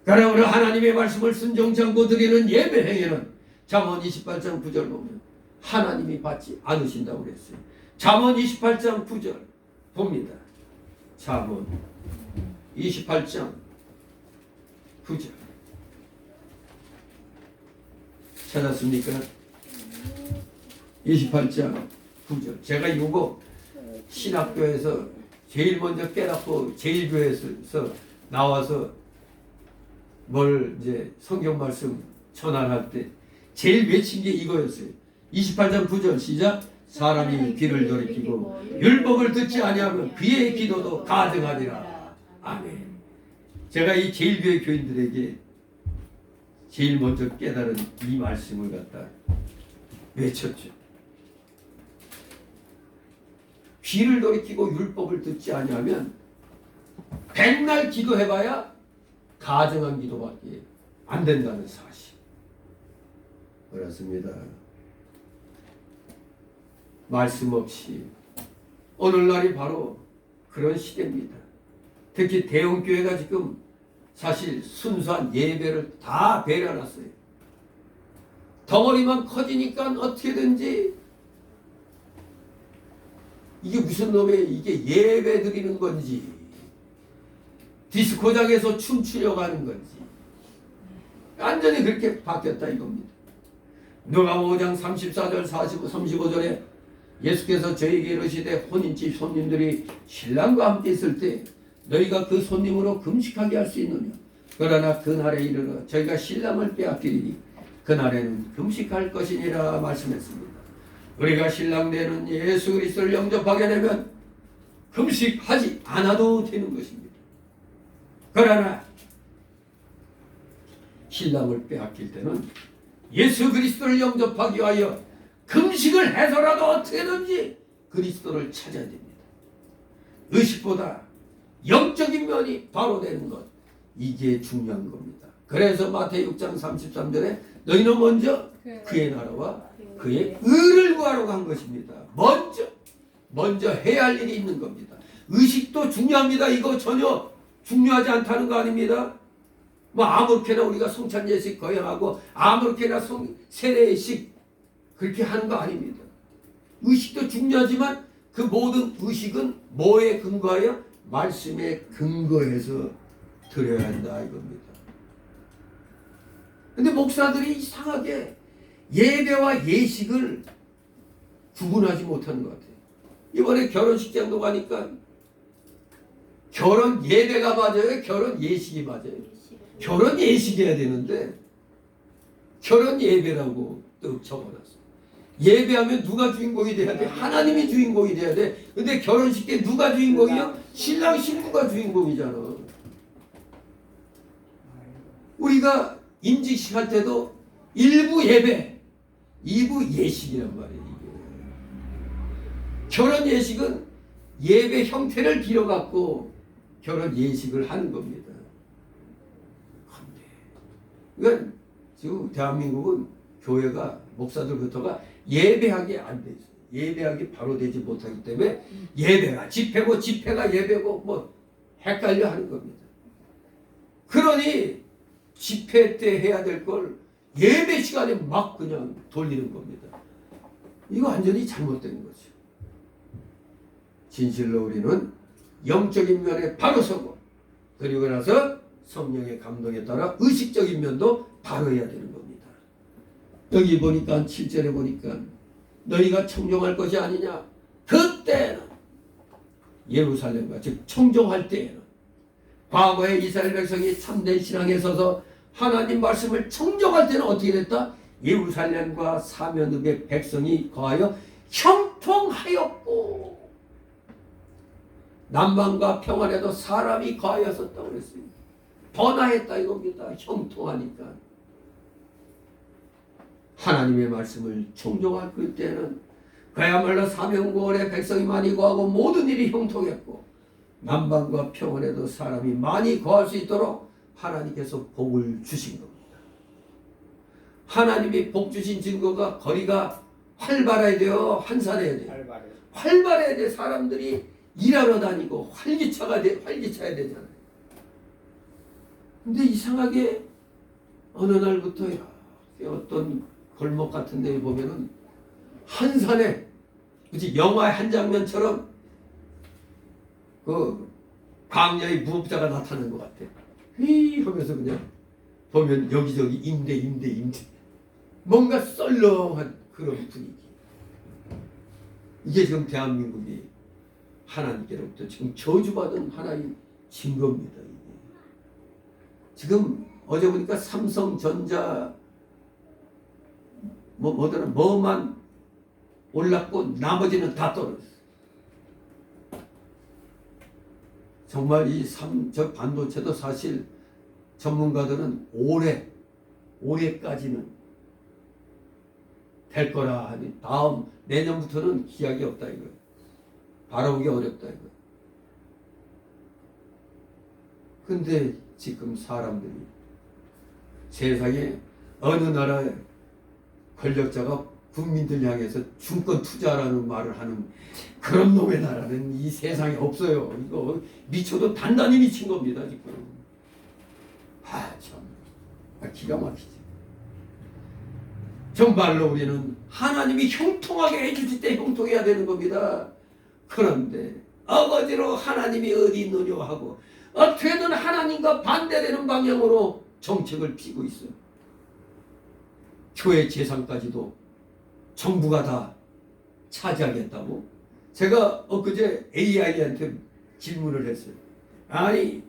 그러므로 하나님의 말씀을 순종치 않고 드리는 예배 행위는 잠언 28장 9절 보면 하나님이 받지 않으신다고 그랬어요. 잠언 28장 9절 봅니다. 잠언 28장 9절 찾았습니까? 28장 9절. 제가 이거 신학교에서 제일 먼저 깨닫고 제일교회에서 나와서 뭘 이제 성경 말씀 전환할 때 제일 외친 게 이거였어요. 28장 9절 시작. 사람이 귀를 돌이키고 율법을 듣지 아니하면 그의 기도도 가증하리라. 아멘. 제가 이 제일교회 교인들에게 제일 먼저 깨달은 이 말씀을 갖다 외쳤죠. 귀를 돌이키고 율법을 듣지 아니하면 백날 기도해봐야 가증한 기도밖에 안 된다는 사실. 그렇습니다. 말씀 없이 오늘날이 바로 그런 시대입니다. 특히 대형교회가 지금 사실 순수한 예배를 다 배려놨어요. 덩어리만 커지니까 어떻게든지 이게 무슨 놈의 이게 예배 드리는 건지 디스코장에서 춤추려고 하는 건지 완전히 그렇게 바뀌었다 이겁니다. 누가복음 5장 34절 35절에 예수께서 저에게 이르시되 혼인집 손님들이 신랑과 함께 있을 때 너희가 그 손님으로 금식하게 할 수 있느냐. 그러나 그날에 이르러 저희가 신랑을 빼앗기리니 그날에는 금식할 것이니라 말씀했습니다. 우리가 신랑 되는 예수 그리스도를 영접하게 되면 금식하지 않아도 되는 것입니다. 그러나 신랑을 빼앗길 때는 예수 그리스도를 영접하기 위하여 금식을 해서라도 어떻게든지 그리스도를 찾아야 됩니다. 의식보다 영적인 면이 바로 되는 것, 이게 중요한 겁니다. 그래서 마태복음 6장 33절에 너희는 먼저 그의 나라와 그의 의를 구하러 간 것입니다. 먼저 해야 할 일이 있는 겁니다. 의식도 중요합니다. 이거 전혀 중요하지 않다는 거 아닙니다. 뭐 아무렇게나 우리가 성찬 예식 거행하고 아무렇게나 세례식 그렇게 하는 거 아닙니다. 의식도 중요하지만 그 모든 의식은 뭐에 근거하여? 말씀에 근거해서 드려야 한다 이겁니다. 근데 목사들이 이상하게 예배와 예식을 구분하지 못하는 것 같아요. 이번에 결혼식장도 가니까 결혼 예배가 맞아요? 결혼 예식이 맞아요? 결혼 예식해야 되는데 결혼 예배라고 또 적어놨어. 예배하면 누가 주인공이 돼야 돼? 하나님이 주인공이 돼야 돼. 근데 결혼식 때 누가 주인공이야? 신랑 신부가 주인공이잖아. 우리가 임직식 할 때도 1부 예배, 2부 예식이란 말이에요. 이게. 결혼 예식은 예배 형태를 빌어갖고 결혼 예식을 하는 겁니다. 그러니까 지금 대한민국은 교회가 목사들부터가 예배하게 안 돼 있어요. 예배하기 바로 되지 못하기 때문에 예배가 집회고 집회가 예배고 뭐 헷갈려 하는 겁니다. 그러니 집회 때 해야 될 걸 예배 시간에 막 그냥 돌리는 겁니다. 이거 완전히 잘못된 거죠. 진실로 우리는 영적인 면에 바로 서고 그리고 나서 성령의 감동에 따라 의식적인 면도 바로 해야 되는 겁니다. 여기 보니까 7절에 보니까 너희가 청종할 것이 아니냐. 그때는 예루살렘과 즉 청종할 때에는 과거에 이스라엘 백성이 참된 신앙에 서서 하나님 말씀을 청종할 때는 어떻게 됐다? 예루살렘과 사면읍의 백성이 거하여 형통하였고 남방과 평안에도 사람이 거하였었다고 그랬어요. 번화했다 이겁니다. 형통하니까. 하나님의 말씀을 청종할 그때는 그야말로 사명고월에 백성이 많이 거하고 모든 일이 형통했고 남방과 평안에도 사람이 많이 거할 수 있도록 하나님께서 복을 주신 겁니다. 하나님이 복 주신 증거가 거리가 활발해야 돼요? 한산해야 돼요? 활발해야 돼. 사람들이 일하러 다니고 활기차야 되잖아요. 근데 이상하게 어느 날부터 어떤 골목 같은 데 보면은 한산에 그치 영화의 한 장면처럼 그 광야의 무법자가 나타나는 것 같아. 휘 하면서 그냥 보면 여기저기 임대 뭔가 썰렁한 그런 분위기. 이게 지금 대한민국이 하나님께로부터 지금 저주받은 하나의 증거입니다. 이게. 지금 어제 보니까 삼성전자 뭐만 올랐고 나머지는 다 떨어졌어요. 정말 저 반도체도 사실 전문가들은 올해까지는 될 거라 하니 다음 내년부터는 기약이 없다 이거예요. 바라보기 어렵다 이거예요. 근데 지금 사람들이 세상에 어느 나라의 권력자가 국민들 향해서 중권 투자라는 말을 하는 그런 놈의 나라는 이 세상에 없어요. 이거 미쳐도 단단히 미친 겁니다 지금. 참 기가 막히지. 정말로 우리는 하나님이 형통하게 해주실 때 형통해야 되는 겁니다. 그런데 아버지로 하나님이 어디 있느냐 하고 어떻게든 하나님과 반대되는 방향으로 정책을 피고 있어요. 교회 재산까지도 정부가 다 차지하겠다고? 제가 엊그제 AI한테 질문을 했어요. 아니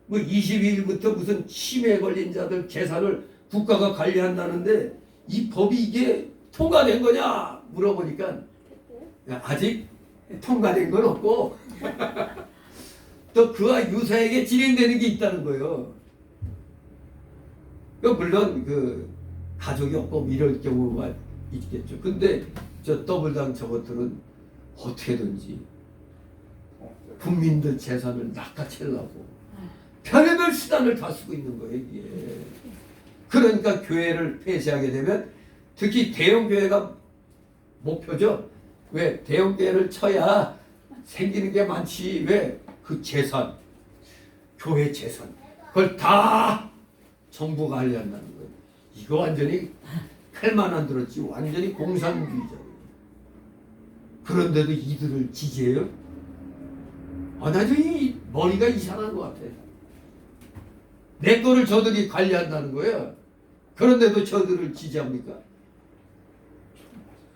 뭐 22일부터 무슨 치매 걸린 자들 재산을 국가가 관리한다는데 이 법이 이게 통과된 거냐 물어보니까 아직 통과된 건 없고 또 그와 유사하게 진행되는 게 있다는 거예요. 물론 그 가족이 없고 이럴 경우가 있겠죠. 근데 저 더블당 저것들은 어떻게든지 국민들 재산을 낚아채려고 별의별 수단을 다 쓰고 있는 거예요 이게. 그러니까 교회를 폐쇄하게 되면 특히 대형 교회가 목표죠. 왜 대형 교회를 쳐야 생기는 게 많지. 왜 그 재산, 교회 재산 그걸 다 정부가 관리한다는 거예요. 이거 완전히 칼만 안 들었지 완전히 공산주의자예요. 그런데도 이들을 지지해요? 나도 이 머리가 이상한 것 같아. 내 거를 저들이 관리한다는 거예요. 그런데도 저들을 지지합니까?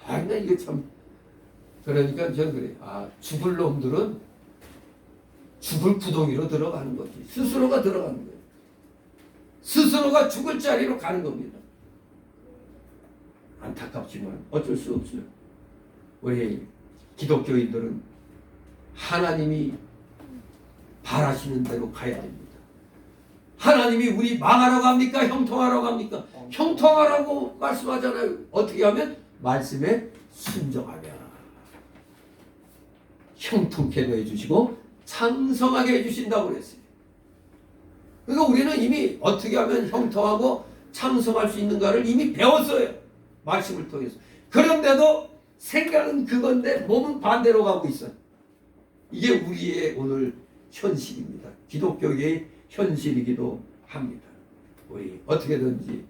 나 이거 참. 그러니까 저는 그래. 죽을 놈들은 죽을 구덩이로 들어가는 거지. 스스로가 들어가는 거예요. 스스로가 죽을 자리로 가는 겁니다. 안타깝지만 어쩔 수 없어요. 우리 기독교인들은 하나님이 바라시는 대로 가야 됩니다. 하나님이 우리 망하라고 합니까? 형통하라고 합니까? 형통하라고 말씀하잖아요. 어떻게 하면? 말씀에 순종하면 형통케도 해주시고 창성하게 해주신다고 그랬어요. 그러니까 우리는 이미 어떻게 하면 형통하고 창성할 수 있는가를 이미 배웠어요. 말씀을 통해서. 그런데도 생각은 그건데 몸은 반대로 가고 있어요. 이게 우리의 오늘 현실입니다. 기독교의 현실이기도 합니다. 우리 어떻게든지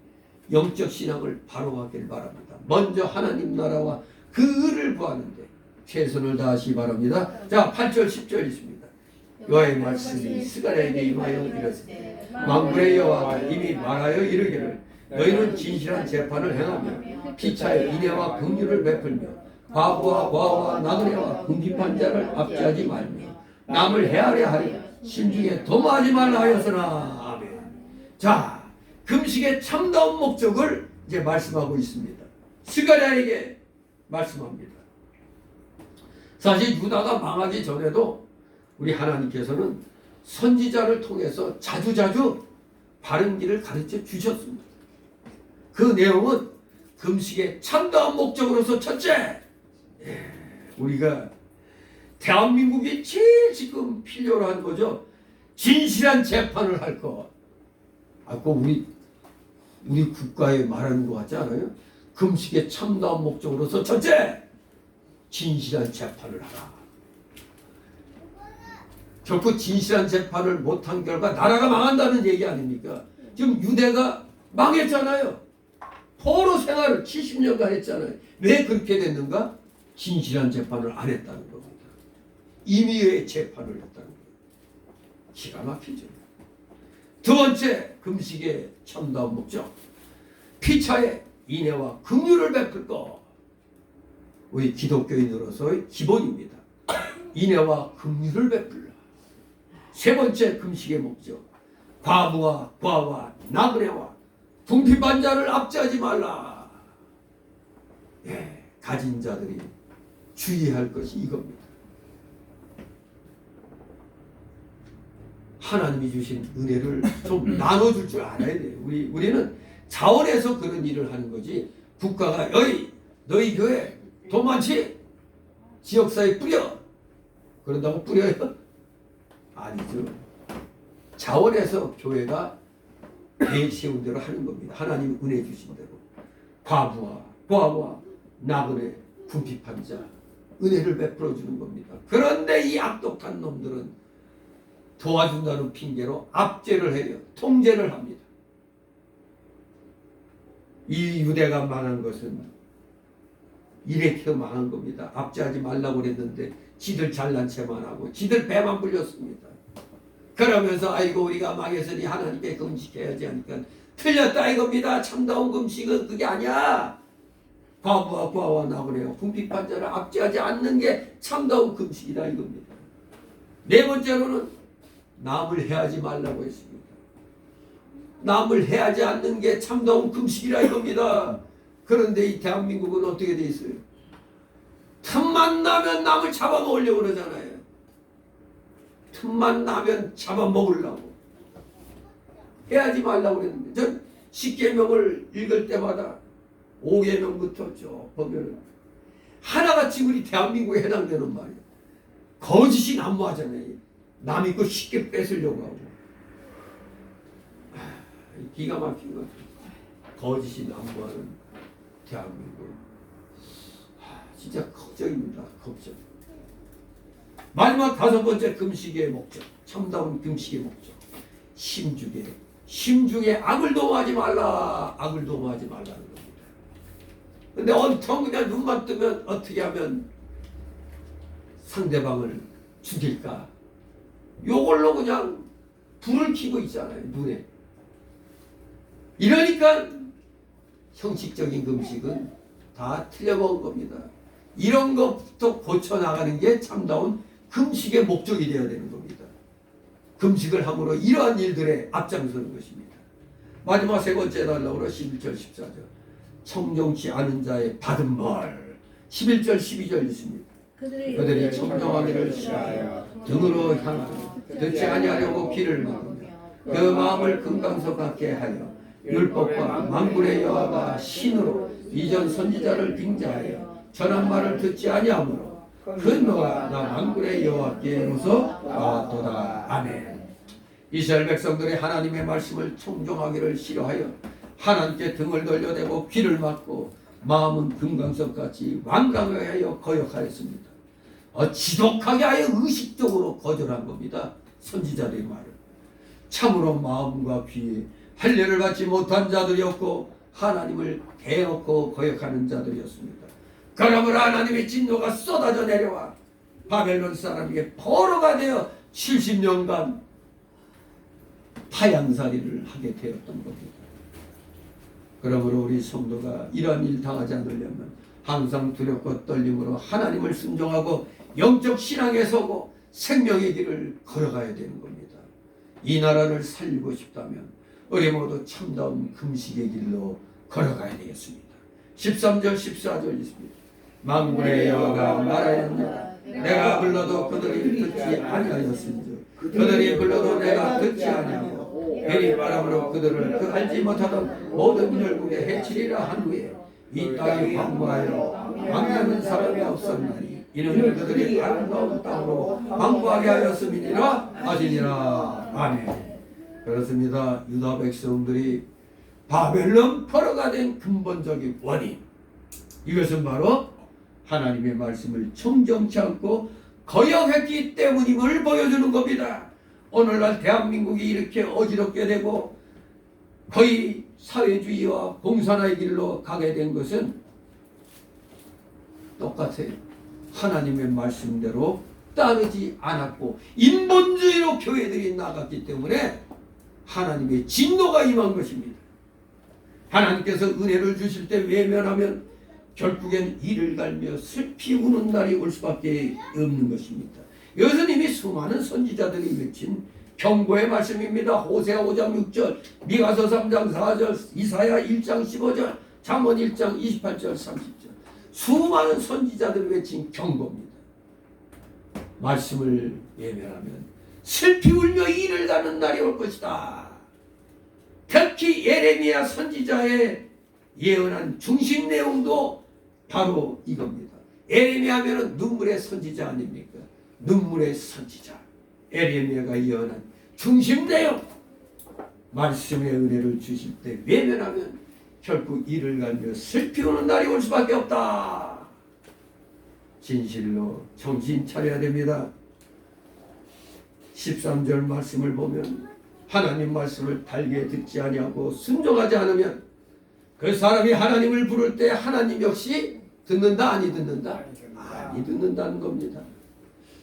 영적 신앙을 바로하길 바랍니다. 먼저 하나님 나라와 그 의를 구하는데 최선을 다하시 바랍니다. 자, 8절 10절 있습니다. 여호와의 말씀이 스가랴에게 임하여 이르시되 만군의 여호와가 이미 말하여 이르기를 너희는 진실한 재판을 행하며 피차에 인애와 긍휼을 베풀며 과부와 고아와 나그네와 궁핍한 자를 압제하지 말며 남을 헤아려 하려 심중에 도모하지 말라 하였으나. 아멘. 자, 금식의 참다운 목적을 이제 말씀하고 있습니다. 스가랴에게 말씀합니다. 사실 유다가 망하기 전에도 우리 하나님께서는 선지자를 통해서 자주자주 바른 길을 가르쳐 주셨습니다. 그 내용은 금식의 참다운 목적으로서 첫째, 우리가 대한민국이 제일 지금 필요로 한 거죠. 진실한 재판을 할 것. 꼭 우리 국가에 말하는 것 같지 않아요? 금식의 참다운 목적으로서 첫째, 진실한 재판을 하라. 결코 진실한 재판을 못한 결과 나라가 망한다는 얘기 아닙니까? 지금 유대가 망했잖아요. 포로 생활을 70년간 했잖아요. 왜 그렇게 됐는가? 진실한 재판을 안 했다는 겁니다. 임의의 재판을 했다는 거예요. 기가 막히죠. 두 번째, 금식의 참다운 목적. 피차에 인애와 긍휼을 베풀고, 우리 기독교인으로서의 기본입니다. 인애와 긍휼을 베풀라. 세 번째 금식의 목적, 과부와 과와 나그네와 궁핍한 자를 압제하지 말라. 예, 가진 자들이 주의할 것이 이겁니다. 하나님이 주신 은혜를 좀 나눠줄 줄 알아야 돼요. 우리는 자원해서 그런 일을 하는 거지, 국가가 너희 교회 돈 많지? 지역사회 뿌려! 그런다고 뿌려요? 아니죠. 자원해서 교회가 내세운 대로 하는 겁니다. 하나님 은혜 주신 대로. 과부와 과와 나그네 궁핍한 자 은혜를 베풀어 주는 겁니다. 그런데 이 악독한 놈들은 도와준다는 핑계로 압제를 해요. 통제를 합니다. 이 유대가 망한 것은 이렇게 망한 겁니다. 압제하지 말라고 그랬는데 지들 잘난 체만 하고 지들 배만 불렸습니다. 그러면서 아이고 우리가 망했으니 하나님께 금식해야지 하니까 틀렸다 이겁니다. 참다운 금식은 그게 아니야. 과부와 과와 나그네와 궁핍한 자를 압제하지 않는 게 참다운 금식이다 이겁니다. 네 번째로는 남을 해하지 말라고 했습니다. 남을 해하지 않는 게 참다운 금식이라 이겁니다. 그런데 이 대한민국은 어떻게 돼 있어요? 틈만 나면 남을 잡아먹으려고 그러잖아요. 틈만 나면 잡아먹으려고. 해하지 말라고 그랬는데, 전 10계명을 읽을 때마다 5계명부터 쭉 보면 하나같이 우리 대한민국에 해당되는 말이에요. 거짓이 난무하잖아요. 남이 거 쉽게 뺏으려고 하고. 기가 막힌 거죠. 거짓이 난무하는 대한민국. 진짜 걱정입니다. 걱정. 마지막 다섯 번째 금식의 목적, 참다운 금식의 목적, 심중에 악을 도모하지 말라. 악을 도모하지 말라는 겁니다. 근데 온통 그냥 눈만 뜨면 어떻게 하면 상대방을 죽일까? 요걸로 그냥 불을 켜고 있잖아요, 눈에. 이러니까 형식적인 금식은 다 틀려먹은 겁니다. 이런 것부터 고쳐나가는 게 참다운 금식의 목적이 되어야 되는 겁니다. 금식을 함으로 이러한 일들에 앞장서는 것입니다. 마지막 세 번째 달라고 11절 14절 청정치 않은 자의 받은 벌. 11절 12절 있습니다. 그들이 청정하기를 싫어하여 등으로 향하여 듣지 아니하려고 귀를 막으며 그 마음을 금강석 같게 하여 율법과 만군의 여호와가 신으로 이전 선지자를 빙자하여 전한 말을 듣지 아니하므로 그 너가 나 만군의 여호와께로서 나왔도다. 아멘. 이스라엘 백성들이 하나님의 말씀을 청종하기를 싫어하여 하나님께 등을 돌려대고 귀를 막고 마음은 금강석같이 완강하여 거역하였습니다. 지독하게 아예 의식적으로 거절한 겁니다. 선지자들의 말을. 참으로 마음과 귀에 할례를 받지 못한 자들이었고 하나님을 대놓고 거역하는 자들이었습니다. 그러므로 하나님의 진노가 쏟아져 내려와 바벨론 사람에게 포로가 되어 70년간 타양살이를 하게 되었던 겁니다. 그러므로 우리 성도가 이러한 일 당하지 않으려면 항상 두렵고 떨림으로 하나님을 순종하고 영적 신앙에 서고 생명의 길을 걸어가야 되는 겁니다. 이 나라를 살리고 싶다면 우리 모두 참다운 금식의 길로 걸어가야 되겠습니다. 13절 14절 있습니다. 만군의 여호와가 말하였느니라. 내가 불러도 그들이 듣지 아니하였은즉 그들이 불러도 내가 듣지 아니하고 베리 바람으로 그들을 그 알지 못하던 모든 열국에 해치리라 한 후에 이 땅이 황무하여 왕하는 사람이 없었나니 이는 그들이 아름다운 땅으로 황무하게 하였음이니라 하시니라. 아멘. 그렇습니다. 유다 백성들이 바벨론 포로가 된 근본적인 원인, 이것은 바로 하나님의 말씀을 청정치 않고 거역했기 때문임을 보여주는 겁니다. 오늘날 대한민국이 이렇게 어지럽게 되고 거의 사회주의와 공산화의 길로 가게 된 것은 똑같아요. 하나님의 말씀대로 따르지 않았고 인본주의로 교회들이 나갔기 때문에 하나님의 진노가 임한 것입니다. 하나님께서 은혜를 주실 때 외면하면 결국엔 이를 갈며 슬피 우는 날이 올 수밖에 없는 것입니다. 이것은 이미 수많은 선지자들이 외친 경고의 말씀입니다. 호세아 5장 6절, 미가서 3장 4절, 이사야 1장 15절, 잠언 1장 28절 30절. 수많은 선지자들이 외친 경고입니다. 말씀을 외면하면 슬피 울며 이를 가는 날이 올 것이다. 특히 예레미야 선지자의 예언한 중심 내용도 바로 이겁니다. 예레미야 하면은 눈물의 선지자 아닙니까? 눈물의 선지자. 예레미야가 예언한 중심 내용. 말씀의 은혜를 주실 때 외면하면 결국 이를 갈며 슬피 우는 날이 올 수밖에 없다. 진실로 정신 차려야 됩니다. 13절 말씀을 보면 하나님 말씀을 달게 듣지 아니하고 순종하지 않으면 그 사람이 하나님을 부를 때 하나님 역시 듣는다 아니 듣는다? 아니 듣는다는 겁니다.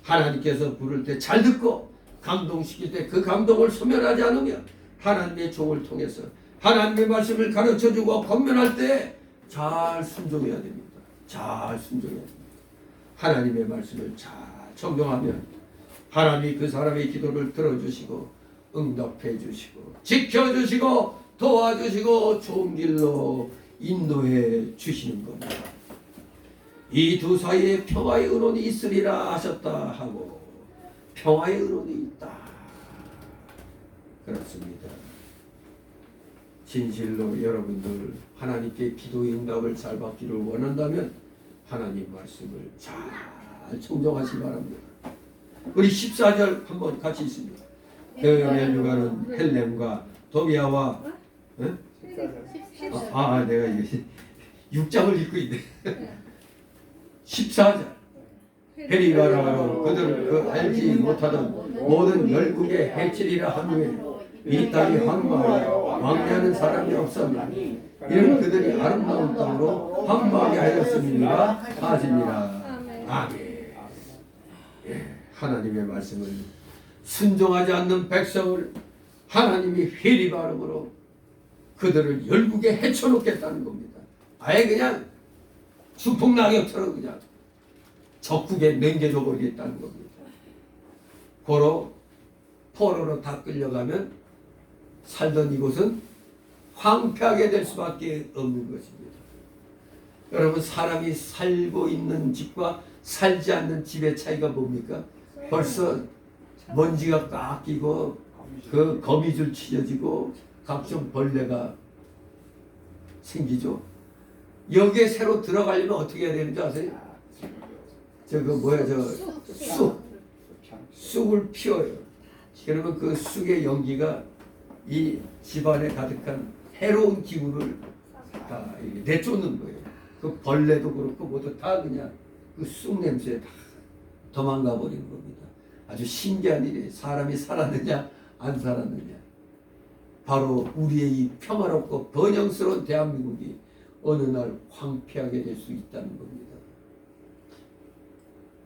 하나님께서 부를 때 잘 듣고 감동시킬 때 그 감동을 소멸하지 않으면 하나님의 종을 통해서 하나님의 말씀을 가르쳐주고 권면할 때 잘 순종해야 됩니다. 잘 순종해야 됩니다. 하나님의 말씀을 잘 적용하면 하나님이 그 사람의 기도를 들어주시고 응답해 주시고 지켜주시고 도와주시고 좋은 길로 인도해 주시는 겁니다. 이 두 사이에 평화의 의논이 있으리라 하셨다 하고 평화의 의논이 있다. 그렇습니다. 진실로 여러분들 하나님께 기도의 응답을 잘 받기를 원한다면 하나님 말씀을 잘 청정하시기 바랍니다. 우리 14절 한번 같이 있습니다. 대여의 육아는 헬렘과 도비아와 내가 이게 6장을 읽고 있네. 14절 베리바라로 그들을 그 알지 못하던 모든 열국의 해치리라 하므에 이 땅이 황무하여 왕래하는 사람이 없었나니 이는 그들이 아름다운 땅으로 황무하게 하였음이니라 하시니라. 아멘. 하나님의 말씀을 순종하지 않는 백성을 하나님이 회리바름으로 그들을 열국에 헤쳐놓겠다는 겁니다. 아예 그냥 수풍낙엽처럼 그냥 적국에 넘겨줘 버리겠다는 겁니다. 고로 포로로 다 끌려가면 살던 이곳은 황폐하게 될 수밖에 없는 것입니다. 여러분 사람이 살고 있는 집과 살지 않는 집의 차이가 뭡니까? 벌써 먼지가 꽉 끼고 그 거미줄 치여지고 각종 벌레가 생기죠. 여기에 새로 들어가려면 어떻게 해야 되는지 아세요? 쑥을 피워요. 그러면 그 쑥의 연기가 이 집안에 가득한 해로운 기운을 다 내쫓는 거예요. 그 벌레도 그렇고 모두 다 그냥 그 쑥 냄새에 다 도망가 버리는 겁니다. 아주 신기한 일이에요. 사람이 살았느냐 안 살았느냐. 바로 우리의 이 평화롭고 번영스러운 대한민국이 어느 날 황폐하게 될 수 있다는 겁니다.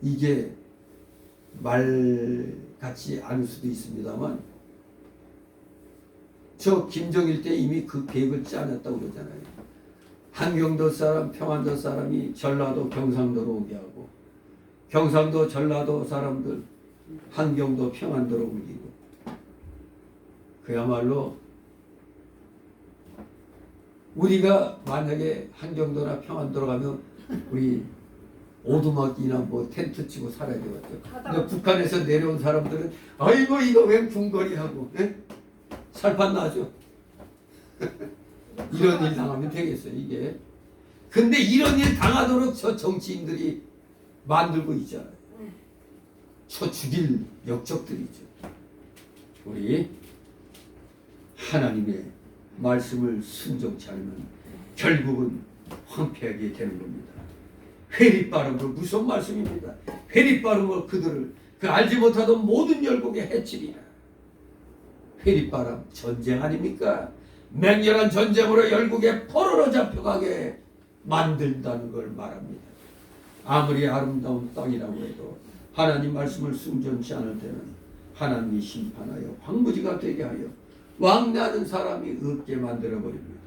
이게 말 같지 않을 수도 있습니다만 저 김정일 때 이미 그 계획을 짜냈다고 그러잖아요. 한경도 사람, 평안도 사람이 전라도, 경상도로 오게 하고 경상도, 전라도 사람들 한경도, 평안도로 옮기고 그야말로 우리가 만약에 한경도나 평안도로 가면 우리 오두막이나 뭐 텐트 치고 살아야 되겠죠. 근데 북한에서 내려온 사람들은 아이고 이거 왜 궁궐이하고 살판 나죠. 이런 일 당하면 되겠어요 이게. 근데 이런 일 당하도록 저 정치인들이 만들고 있잖아요. 저 죽일 역적들이죠. 우리 하나님의 말씀을 순종치 않으면 결국은 황폐하게 되는 겁니다. 회리바람으로 무슨 말씀입니다. 회리바람으로 그들을 그 알지 못하던 모든 열국에 해치리라. 회리바람 전쟁 아닙니까? 맹렬한 전쟁으로 열국에 포로로 잡혀가게 만든다는 걸 말합니다. 아무리 아름다운 땅이라고 해도 하나님 말씀을 순종치 않을 때는 하나님이 심판하여 황무지가 되게 하여 왕래하는 사람이 없게 만들어버립니다.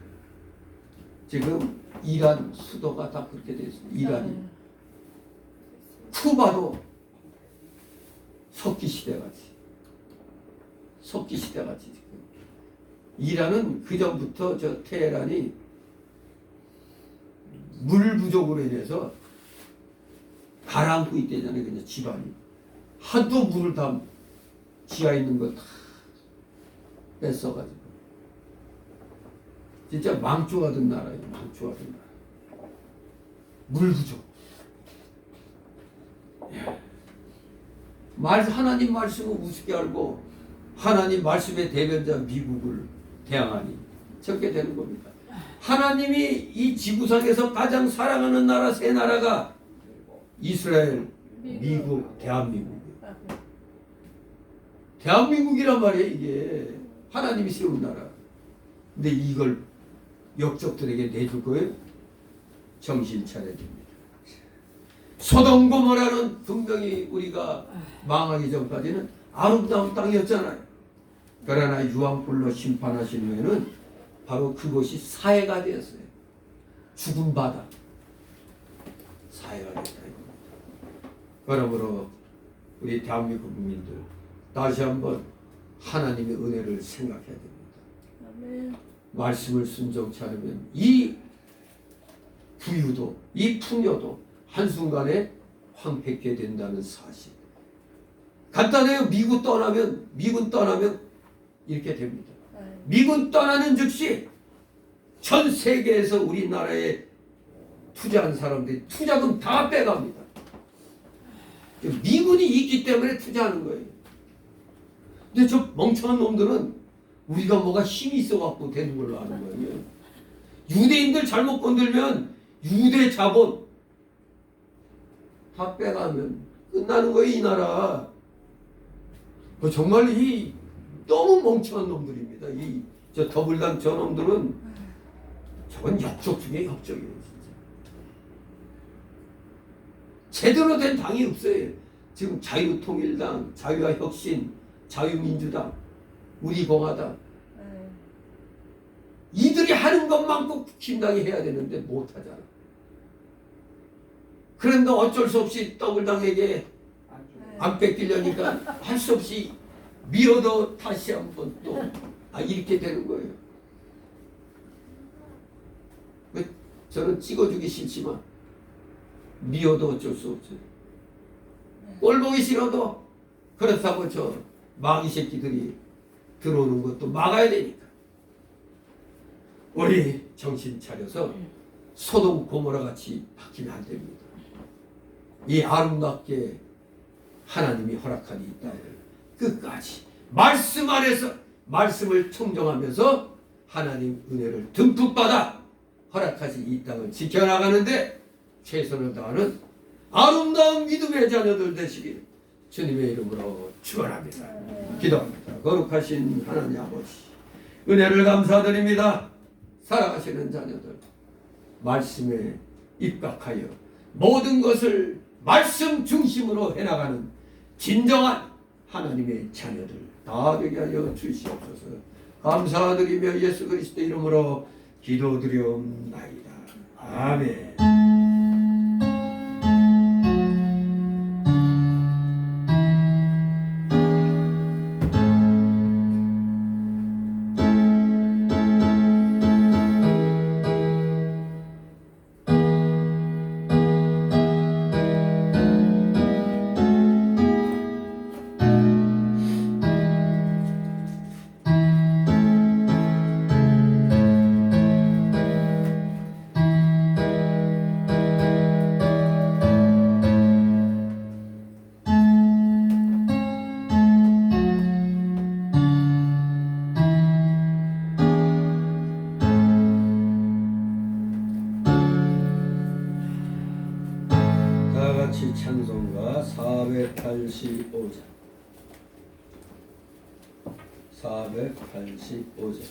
지금 이란 수도가 다 그렇게 돼 있습니다. 이란이. 쿠바도 석기 시대 같이. 석기 시대 같이 지금. 이란은 그 전부터 저 테헤란이 물 부족으로 인해서 가라앉고 있대잖아요. 그냥 집안이. 하도 물을 다 지하에 있는 거 다 뺐어가지고. 진짜 망조하던 나라예요. 망조하던 나라. 물 부족. 하나님 말씀을 우습게 알고 하나님 말씀의 대변자 미국을 대항하니 적게 되는 겁니다. 하나님이 이 지구상에서 가장 사랑하는 나라 세 나라가 이스라엘, 미국, 대한민국이에요. 대한민국이란 말이에요. 이게 하나님이 세운 나라. 근데 이걸 역적들에게 내줄 거예요? 정신 차려야 됩니다. 소돔 고모라는 분명히 우리가 망하기 전까지는 아름다운 땅이었잖아요. 그러나 유황불로 심판하신 후에는 바로 그것이 사해가 되었어요. 죽은 바다. 사해가 됐다 이겁니다. 그러므로 우리 대한민국 국민들 다시 한번 하나님의 은혜를 생각해야 됩니다.
아멘.
말씀을 순종치 않으면 이 부유도 이 풍요도 한순간에 황폐게 된다는 사실. 간단해요. 미군 떠나면 이렇게 됩니다. 미군 떠나는 즉시 전 세계에서 우리나라에 투자한 사람들이 투자금 다 빼갑니다. 미군이 있기 때문에 투자하는 거예요. 근데 저 멍청한 놈들은 우리가 뭐가 힘이 있어갖고 되는 걸로 아는 거예요. 유대인들 잘못 건들면 유대 자본 다 빼가면 끝나는 거예요, 이 나라. 정말 이 너무 멍청한 놈들입니다. 저 더블당 저 놈들은 저건 역적 중에 역적이에요, 진짜. 제대로 된 당이 없어요. 지금 자유통일당, 자유화혁신, 자유민주당, 우리공화당. 이들이 하는 것만 꼭 국힘당이 해야 되는데 못하잖아. 그런데 어쩔 수 없이 더블당에게 안 뺏기려니까 할 수 없이 밀어도 다시 한번 또 이렇게 되는 거예요. 저는 찍어주기 싫지만 미워도 어쩔 수 없어요. 꼴 보기 싫어도 그렇다고 저 마귀 새끼들이 들어오는 것도 막아야 되니까 우리 정신 차려서 소돔 고모라 같이 바뀌면 안 됩니다. 이 아름답게 하나님이 허락한 이 땅을 끝까지 말씀 안에서 말씀을 청정하면서 하나님 은혜를 듬뿍 받아 허락하신 이 땅을 지켜나가는데 최선을 다하는 아름다운 믿음의 자녀들 되시길 주님의 이름으로 축원합니다. 기도합니다. 거룩하신 하나님 아버지, 은혜를 감사드립니다. 사랑하시는 자녀들 말씀에 입각하여 모든 것을 말씀 중심으로 해나가는 진정한 하나님의 자녀들 다 되게 하여 주시옵소서. 감사드리며 예수 그리스도 이름으로 기도드리옵나이다. 아멘. 찬송가 485장 485장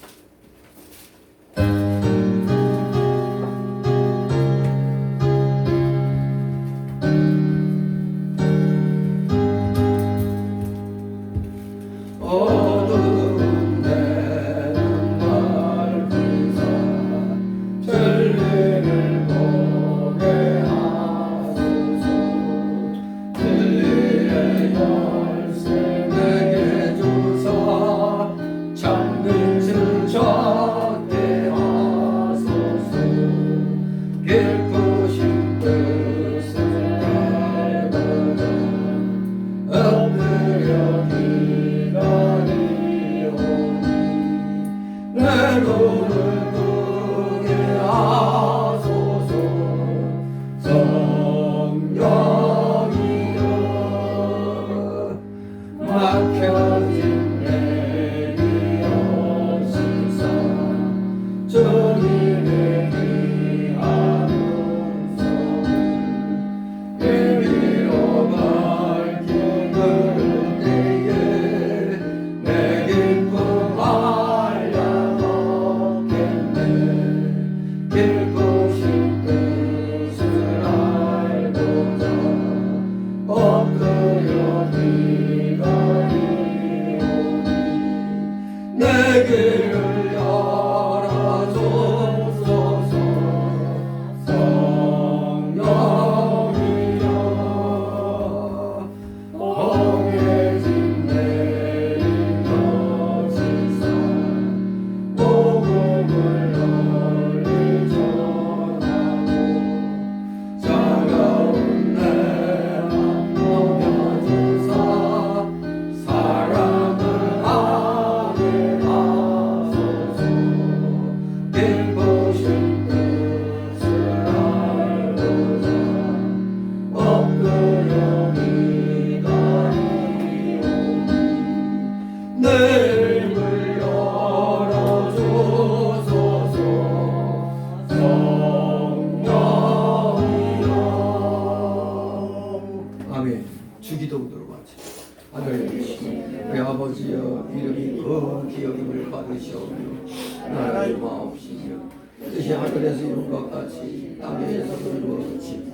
어두운 데는 밝히사 내게 주사 참는 적게 하소서. 깊으신 뜻을 알고자 엎드려 기다리오니 내 눈을 뜨게 하소서. 성령이여 막혀진 내리 오시사 주님의 귀한 음성을 이리로 밝히는 때에 내 기쁨 한량없겠네. 깊으신 뜻을 알고자 엎드려 기다리오니 내 길을 열어주소서. 성령이여 홍해진 내린 여시사 복음을 널리 전하고 차가운 내 맘 녹여주사 사랑을 하게 하소서. 깊으신 뜻을 알고자 엎드려 기다리오니 내 입을 열어주소서. 성령이여. 아멘. 주기도문으로 마치 하늘에 계신 우리 아버지여 이름이 거룩히 여김을 받으시오며 나라의 마옵시며 뜻이 하늘에서 이룬 것 같이 땅에서도 이루어지이다.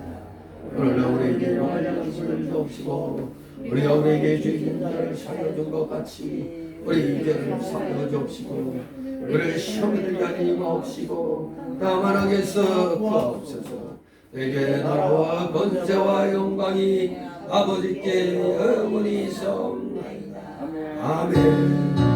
오늘 우리에게 용할 양식을 주옵시고 우리가 우리에게 죄진 자를 사여준 것 같이 우리 죄를 사여 주옵시고 우리를 시험에 들게 하니 마옵시고 다만 악에서 구하옵소서. 내게 나라와 권세와 영광이 아버지께 영원히 있사옵나이다. 아멘.